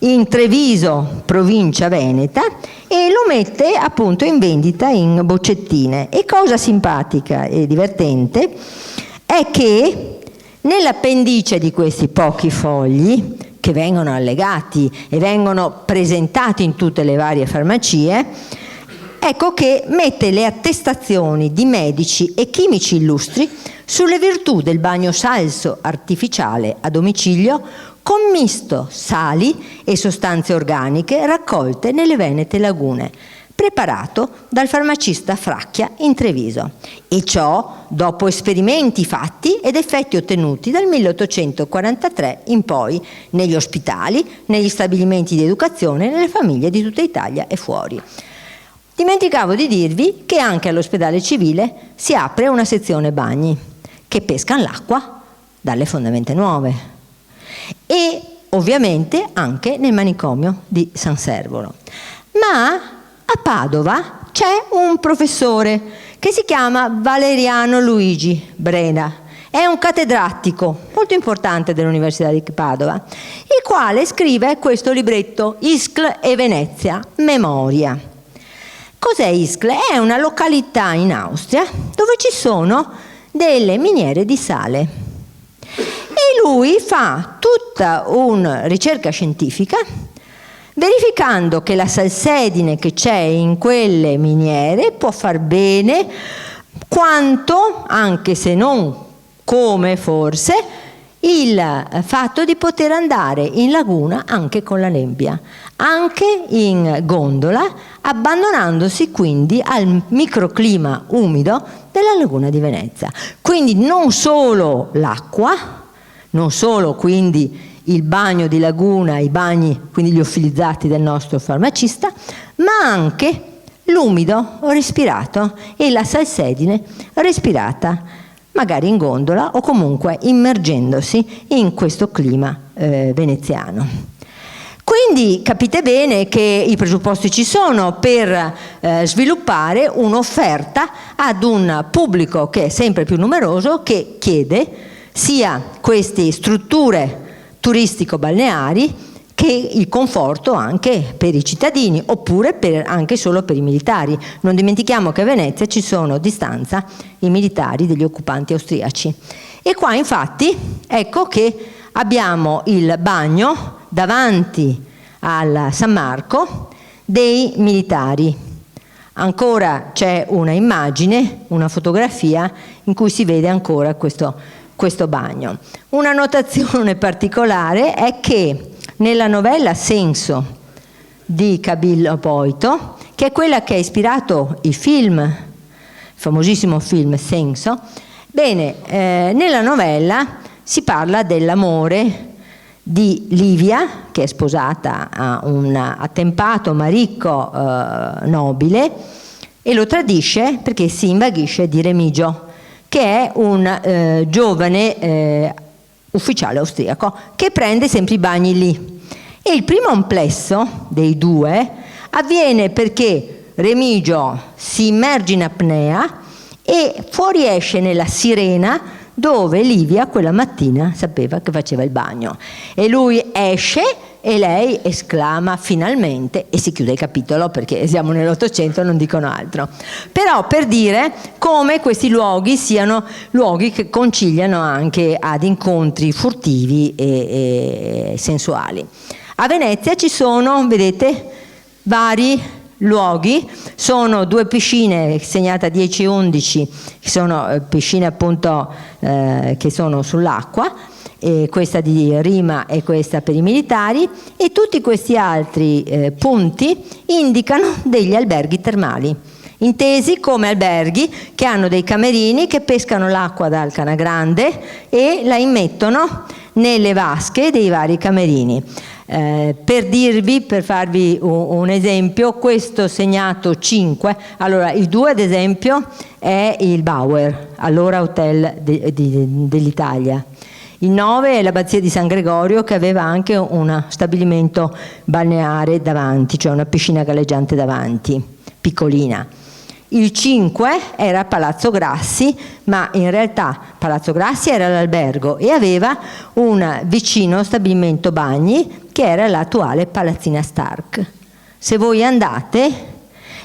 in Treviso, provincia veneta, e lo mette appunto in vendita in boccettine. E cosa simpatica e divertente è che nell'appendice di questi pochi fogli, che vengono allegati e vengono presentati in tutte le varie farmacie, ecco che mette le attestazioni di medici e chimici illustri sulle virtù del bagno salso artificiale a domicilio con misto sali e sostanze organiche raccolte nelle venete lagune, preparato dal farmacista Fracchia in Treviso, e ciò dopo esperimenti fatti ed effetti ottenuti dal 1843 in poi negli ospitali, negli stabilimenti di educazione, nelle famiglie di tutta Italia e fuori. Dimenticavo di dirvi che anche all'ospedale civile si apre una sezione bagni che pescano l'acqua dalle fondamenta nuove, e ovviamente anche nel manicomio di San Servolo. Ma a Padova c'è un professore che si chiama Valeriano Luigi Brena, è un cattedratico molto importante dell'Università di Padova, il quale scrive questo libretto, Ischl e Venezia, Memoria. Cos'è Ischl? È una località in Austria dove ci sono delle miniere di sale. E lui fa tutta una ricerca scientifica verificando che la salsedine che c'è in quelle miniere può far bene quanto, anche se non come forse, il fatto di poter andare in laguna anche con la nebbia, anche in gondola, abbandonandosi quindi al microclima umido della laguna di Venezia. Quindi non solo l'acqua, non solo quindi il bagno di laguna, i bagni quindi liofilizzati del nostro farmacista, ma anche l'umido respirato e la salsedine respirata magari in gondola o comunque immergendosi in questo clima veneziano. Quindi capite bene che i presupposti ci sono per sviluppare un'offerta ad un pubblico che è sempre più numeroso, che chiede sia queste strutture turistico-balneari che il conforto anche per i cittadini, oppure anche solo per i militari. Non dimentichiamo che a Venezia ci sono di stanza i militari degli occupanti austriaci. E qua infatti ecco che abbiamo il bagno davanti al San Marco dei militari. ancora c'è una immagine, una fotografia in cui si vede ancora questo bagno. Una notazione particolare è che nella novella Senso di Camillo Boito, che è quella che ha ispirato il famosissimo film Senso, nella novella si parla dell'amore di Livia, che è sposata a un attempato ma ricco nobile, e lo tradisce perché si invaghisce di Remigio, che è un giovane ufficiale austriaco che prende sempre i bagni lì. E il primo amplesso dei due avviene perché Remigio si immerge in apnea e fuoriesce nella sirena dove Livia quella mattina sapeva che faceva il bagno, e lui esce e lei esclama finalmente, e si chiude il capitolo perché siamo nell'Ottocento, non dicono altro. Però per dire come questi luoghi siano luoghi che conciliano anche ad incontri furtivi e sensuali. A Venezia ci sono, vedete, vari luoghi, sono due piscine segnate a 10 e 11, che sono piscine appunto che sono sull'acqua, questa di Rima e questa per i militari, e tutti questi altri punti indicano degli alberghi termali, intesi come alberghi che hanno dei camerini che pescano l'acqua dal Canagrande e la immettono nelle vasche dei vari camerini. Per farvi un esempio, questo segnato 5, allora il 2 ad esempio è il Bauer, allora hotel dell'Italia. Il 9 è l'abbazia di San Gregorio, che aveva anche uno stabilimento balneare davanti, cioè una piscina galleggiante davanti, piccolina. Il 5 era Palazzo Grassi, ma in realtà Palazzo Grassi era l'albergo e aveva un vicino stabilimento bagni che era l'attuale Palazzina Stark. Se voi andate,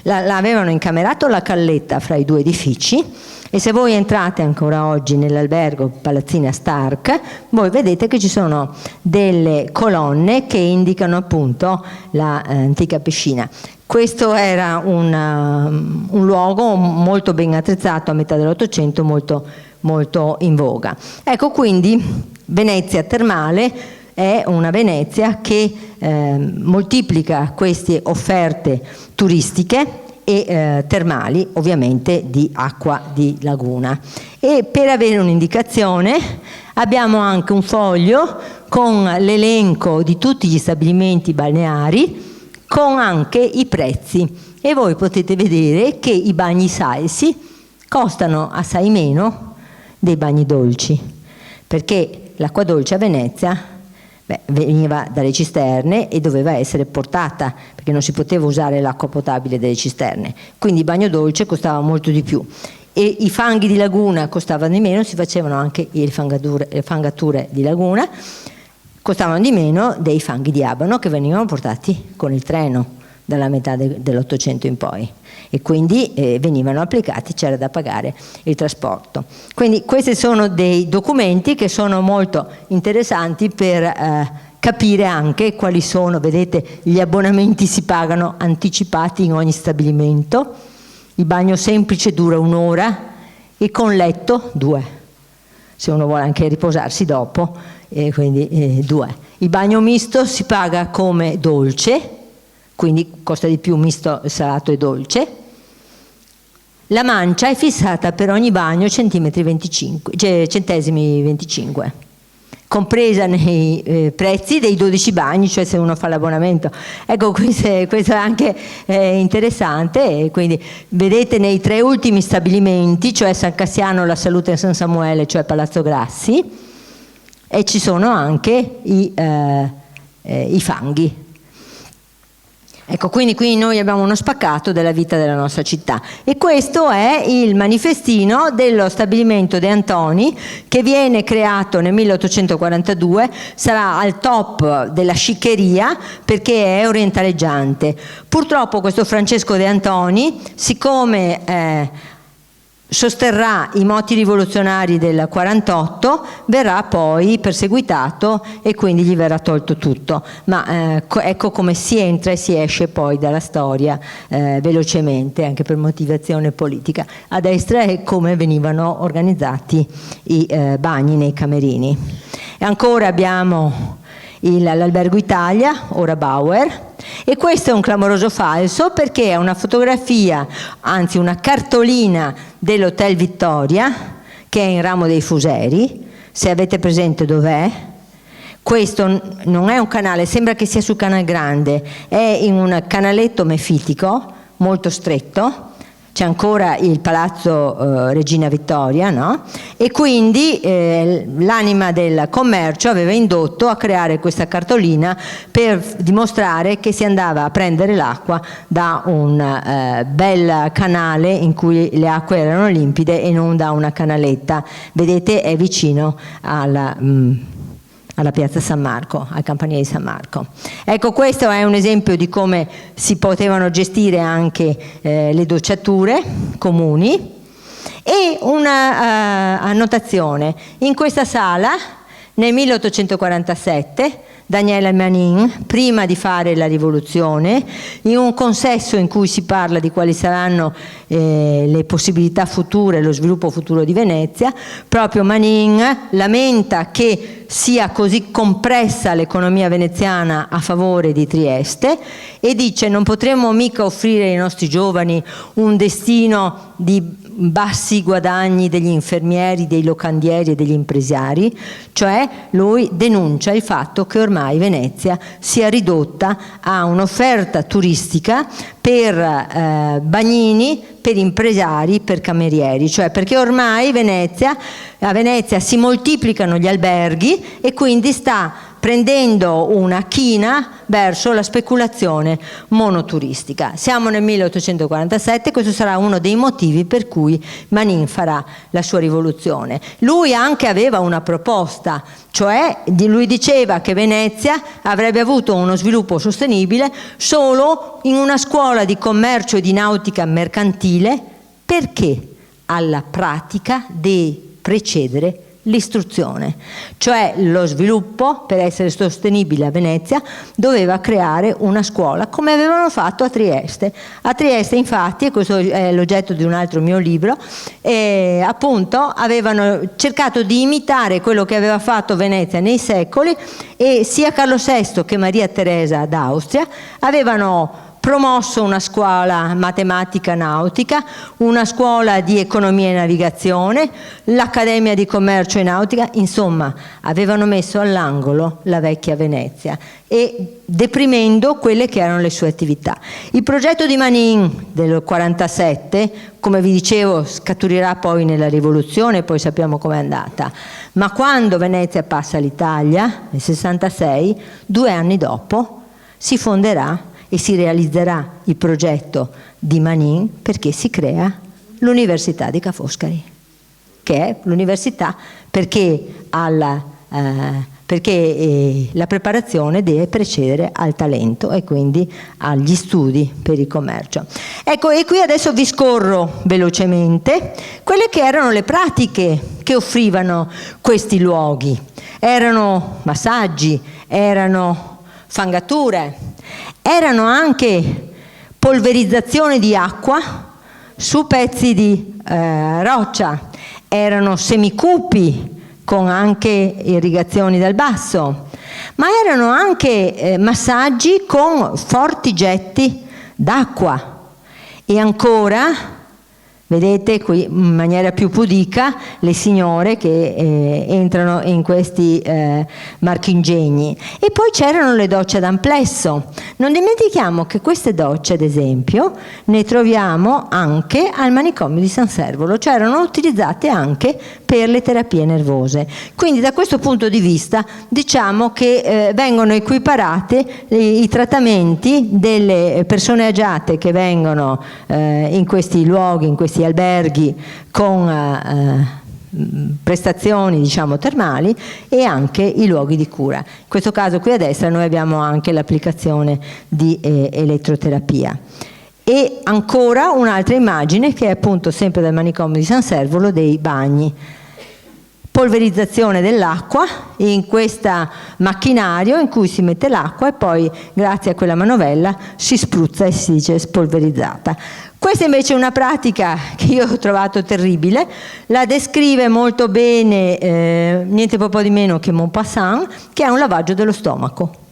avevano incamerato la calletta fra i due edifici, e se voi entrate ancora oggi nell'albergo Palazzina Stark, voi vedete che ci sono delle colonne che indicano appunto l'antica piscina. Questo era un luogo molto ben attrezzato a metà dell'Ottocento, molto, molto in voga. Ecco, quindi Venezia termale è una Venezia che moltiplica queste offerte turistiche e termali, ovviamente di acqua di laguna. E per avere un'indicazione abbiamo anche un foglio con l'elenco di tutti gli stabilimenti balneari, con anche i prezzi, e voi potete vedere che i bagni salsi costano assai meno dei bagni dolci, perché l'acqua dolce a Venezia veniva dalle cisterne e doveva essere portata, perché non si poteva usare l'acqua potabile delle cisterne, quindi il bagno dolce costava molto di più, e i fanghi di laguna costavano di meno, si facevano anche le fangature di laguna, costavano di meno dei fanghi di Abano che venivano portati con il treno dalla metà dell'Ottocento in poi, e quindi venivano applicati, c'era da pagare il trasporto. Quindi questi sono dei documenti che sono molto interessanti per capire anche quali sono, vedete, gli abbonamenti si pagano anticipati in ogni stabilimento, il bagno semplice dura 1 ora e con letto 2, se uno vuole anche riposarsi dopo, quindi 2. Il bagno misto si paga come dolce, quindi costa di più misto, salato e dolce. La mancia è fissata per ogni bagno centesimi 25, compresa nei prezzi dei 12 bagni, cioè se uno fa l'abbonamento. Ecco, questo è anche interessante, quindi vedete nei 3 ultimi stabilimenti, cioè San Cassiano, La Salute e San Samuele, cioè Palazzo Grassi, e ci sono anche i fanghi. Ecco, quindi qui noi abbiamo uno spaccato della vita della nostra città, e questo è il manifestino dello stabilimento De Antoni, che viene creato nel 1842, sarà al top della sciccheria perché è orientaleggiante. Purtroppo questo Francesco De Antoni, siccome sosterrà i moti rivoluzionari del 48, verrà poi perseguitato e quindi gli verrà tolto tutto. Ma ecco come si entra e si esce poi dalla storia velocemente, anche per motivazione politica. A destra è come venivano organizzati i bagni nei camerini. E ancora abbiamo l'Albergo Italia, ora Bauer, e questo è un clamoroso falso perché è una fotografia, anzi una cartolina dell'Hotel Vittoria che è in Ramo dei Fuseri. Se avete presente dov'è, questo non è un canale, sembra che sia sul Canal Grande, è in un canaletto mefitico molto stretto. C'è ancora il Palazzo Regina Vittoria, no? E quindi l'anima del commercio aveva indotto a creare questa cartolina per dimostrare che si andava a prendere l'acqua da un bel canale in cui le acque erano limpide e non da una canaletta. Vedete, è vicino alla piazza San Marco, al campanile di San Marco. Ecco, questo è un esempio di come si potevano gestire anche le docciature comuni. E una annotazione: in questa sala nel 1847 Daniele Manin, prima di fare la rivoluzione, in un consesso in cui si parla di quali saranno le possibilità future, lo sviluppo futuro di Venezia, proprio Manin lamenta che sia così compressa l'economia veneziana a favore di Trieste e dice: non potremmo mica offrire ai nostri giovani un destino di bassi guadagni degli infermieri, dei locandieri e degli impresari. Cioè lui denuncia il fatto che ormai Venezia sia ridotta a un'offerta turistica per bagnini, per impresari, per camerieri, cioè perché ormai a Venezia si moltiplicano gli alberghi e quindi sta prendendo una china verso la speculazione monoturistica. Siamo nel 1847, questo sarà uno dei motivi per cui Manin farà la sua rivoluzione. Lui anche aveva una proposta, cioè lui diceva che Venezia avrebbe avuto uno sviluppo sostenibile solo in una scuola di commercio e di nautica mercantile, perché alla pratica deve precedere l'istruzione, cioè lo sviluppo per essere sostenibile a Venezia doveva creare una scuola come avevano fatto a Trieste. A Trieste infatti, e questo è l'oggetto di un altro mio libro, appunto avevano cercato di imitare quello che aveva fatto Venezia nei secoli e sia Carlo VI che Maria Teresa d'Austria avevano promosso una scuola matematica nautica, una scuola di economia e navigazione, l'Accademia di Commercio e Nautica, insomma avevano messo all'angolo la vecchia Venezia e deprimendo quelle che erano le sue attività. Il progetto di Manin del 47, come vi dicevo, scaturirà poi nella rivoluzione, poi sappiamo com'è andata, ma quando Venezia passa all'Italia, nel 66, 2 anni dopo, si fonderà e si realizzerà il progetto di Manin, perché si crea l'Università di Ca' Foscari, che è l'università perché la preparazione deve precedere al talento e quindi agli studi per il commercio. Ecco, e qui adesso vi scorro velocemente quelle che erano le pratiche che offrivano questi luoghi. Erano massaggi, erano fangature, erano anche polverizzazione di acqua su pezzi di roccia, erano semicupi con anche irrigazioni dal basso, ma erano anche massaggi con forti getti d'acqua. E ancora, vedete qui in maniera più pudica le signore che entrano in questi marchingegni. E poi c'erano le docce ad amplesso. Non dimentichiamo che queste docce, ad esempio, ne troviamo anche al manicomio di San Servolo, cioè erano utilizzate anche per le terapie nervose. Quindi da questo punto di vista diciamo che vengono equiparate i trattamenti delle persone agiate che vengono in questi luoghi, in questi alberghi con prestazioni diciamo termali, e anche i luoghi di cura. In questo caso qui a destra noi abbiamo anche l'applicazione di elettroterapia. E ancora un'altra immagine che è appunto sempre dal manicomio di San Servolo, dei bagni. Polverizzazione dell'acqua in questo macchinario in cui si mette l'acqua e poi grazie a quella manovella si spruzza e si dice spolverizzata. Questa invece è una pratica che io ho trovato terribile, la descrive molto bene niente po' di meno che Maupassant, che è un lavaggio dello stomaco.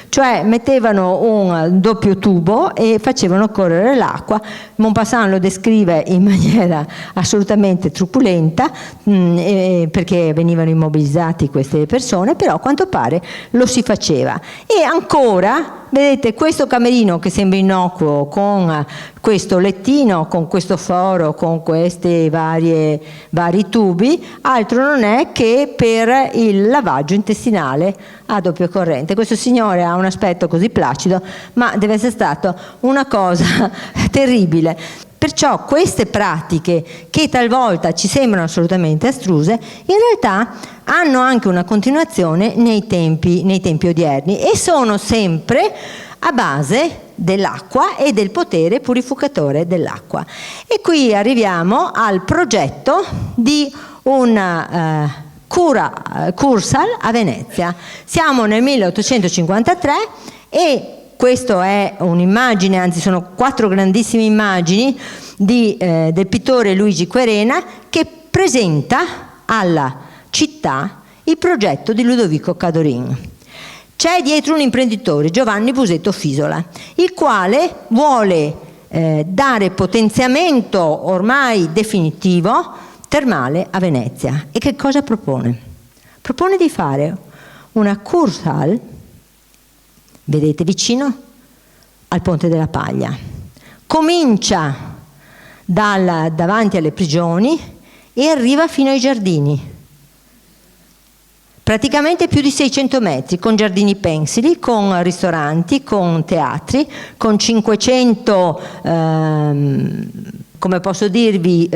Cioè mettevano un doppio tubo e facevano correre l'acqua. Maupassant lo descrive in maniera assolutamente truculenta perché venivano immobilizzati queste persone, però a quanto pare lo si faceva. E ancora, vedete questo camerino che sembra innocuo con questo lettino, con questo foro, con questi vari tubi, altro non è che per il lavaggio intestinale a doppia corrente. Questo signore ha un aspetto così placido, ma deve essere stata una cosa terribile. Perciò queste pratiche, che talvolta ci sembrano assolutamente astruse, in realtà hanno anche una continuazione nei tempi odierni e sono sempre a base dell'acqua e del potere purificatore dell'acqua. E qui arriviamo al progetto di una Cursal a Venezia. Siamo nel 1853 e questa è un'immagine, anzi sono 4 grandissime immagini del pittore Luigi Querena, che presenta alla città il progetto di Ludovico Cadorin. C'è dietro un imprenditore, Giovanni Busetto Fisola, il quale vuole dare potenziamento ormai definitivo termale a Venezia. E che cosa propone? Propone di fare una Kursaal, vedete vicino al Ponte della Paglia. Comincia davanti alle prigioni e arriva fino ai giardini. Praticamente più di 600 metri, con giardini pensili, con ristoranti, con teatri, con 500, come posso dirvi,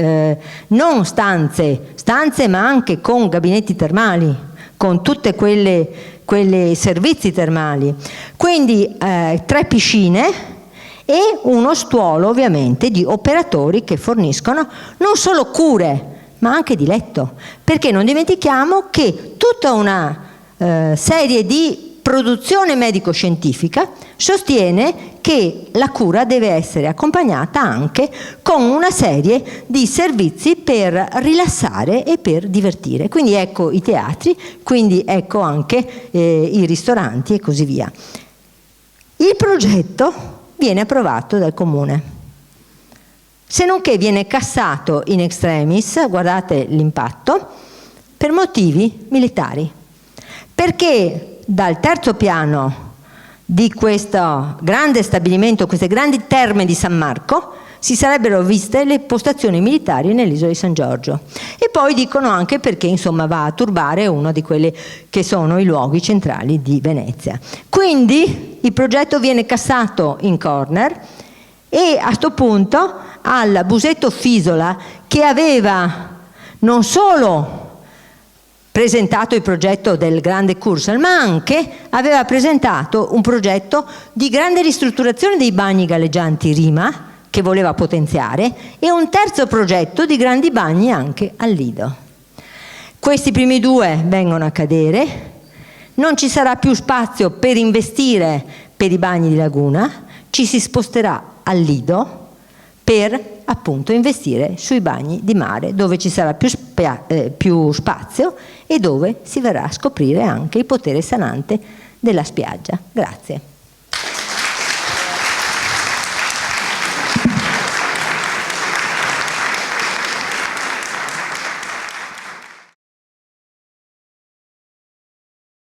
non stanze, ma anche con gabinetti termali, con tutte quelle servizi termali. Quindi 3 piscine e uno stuolo ovviamente di operatori che forniscono non solo cure, ma anche di letto, perché non dimentichiamo che tutta una serie di produzione medico-scientifica sostiene che la cura deve essere accompagnata anche con una serie di servizi per rilassare e per divertire. Quindi ecco i teatri, quindi ecco anche i ristoranti e così via. Il progetto viene approvato dal Comune. Se non che viene cassato in extremis, guardate l'impatto, per motivi militari. Perché dal terzo piano di questo grande stabilimento, queste grandi terme di San Marco, si sarebbero viste le postazioni militari nell'isola di San Giorgio. E poi dicono anche perché insomma va a turbare uno di quelli che sono i luoghi centrali di Venezia. Quindi il progetto viene cassato in corner e a sto punto al Busetto Fisola, che aveva non solo presentato il progetto del grande Kursaal, ma anche aveva presentato un progetto di grande ristrutturazione dei bagni galleggianti Rima, che voleva potenziare, e un terzo progetto di grandi bagni anche al Lido. Questi primi 2 vengono a cadere, non ci sarà più spazio per investire per i bagni di laguna, ci si sposterà al Lido per appunto investire sui bagni di mare, dove ci sarà più spazio e dove si verrà a scoprire anche il potere sanante della spiaggia. Grazie.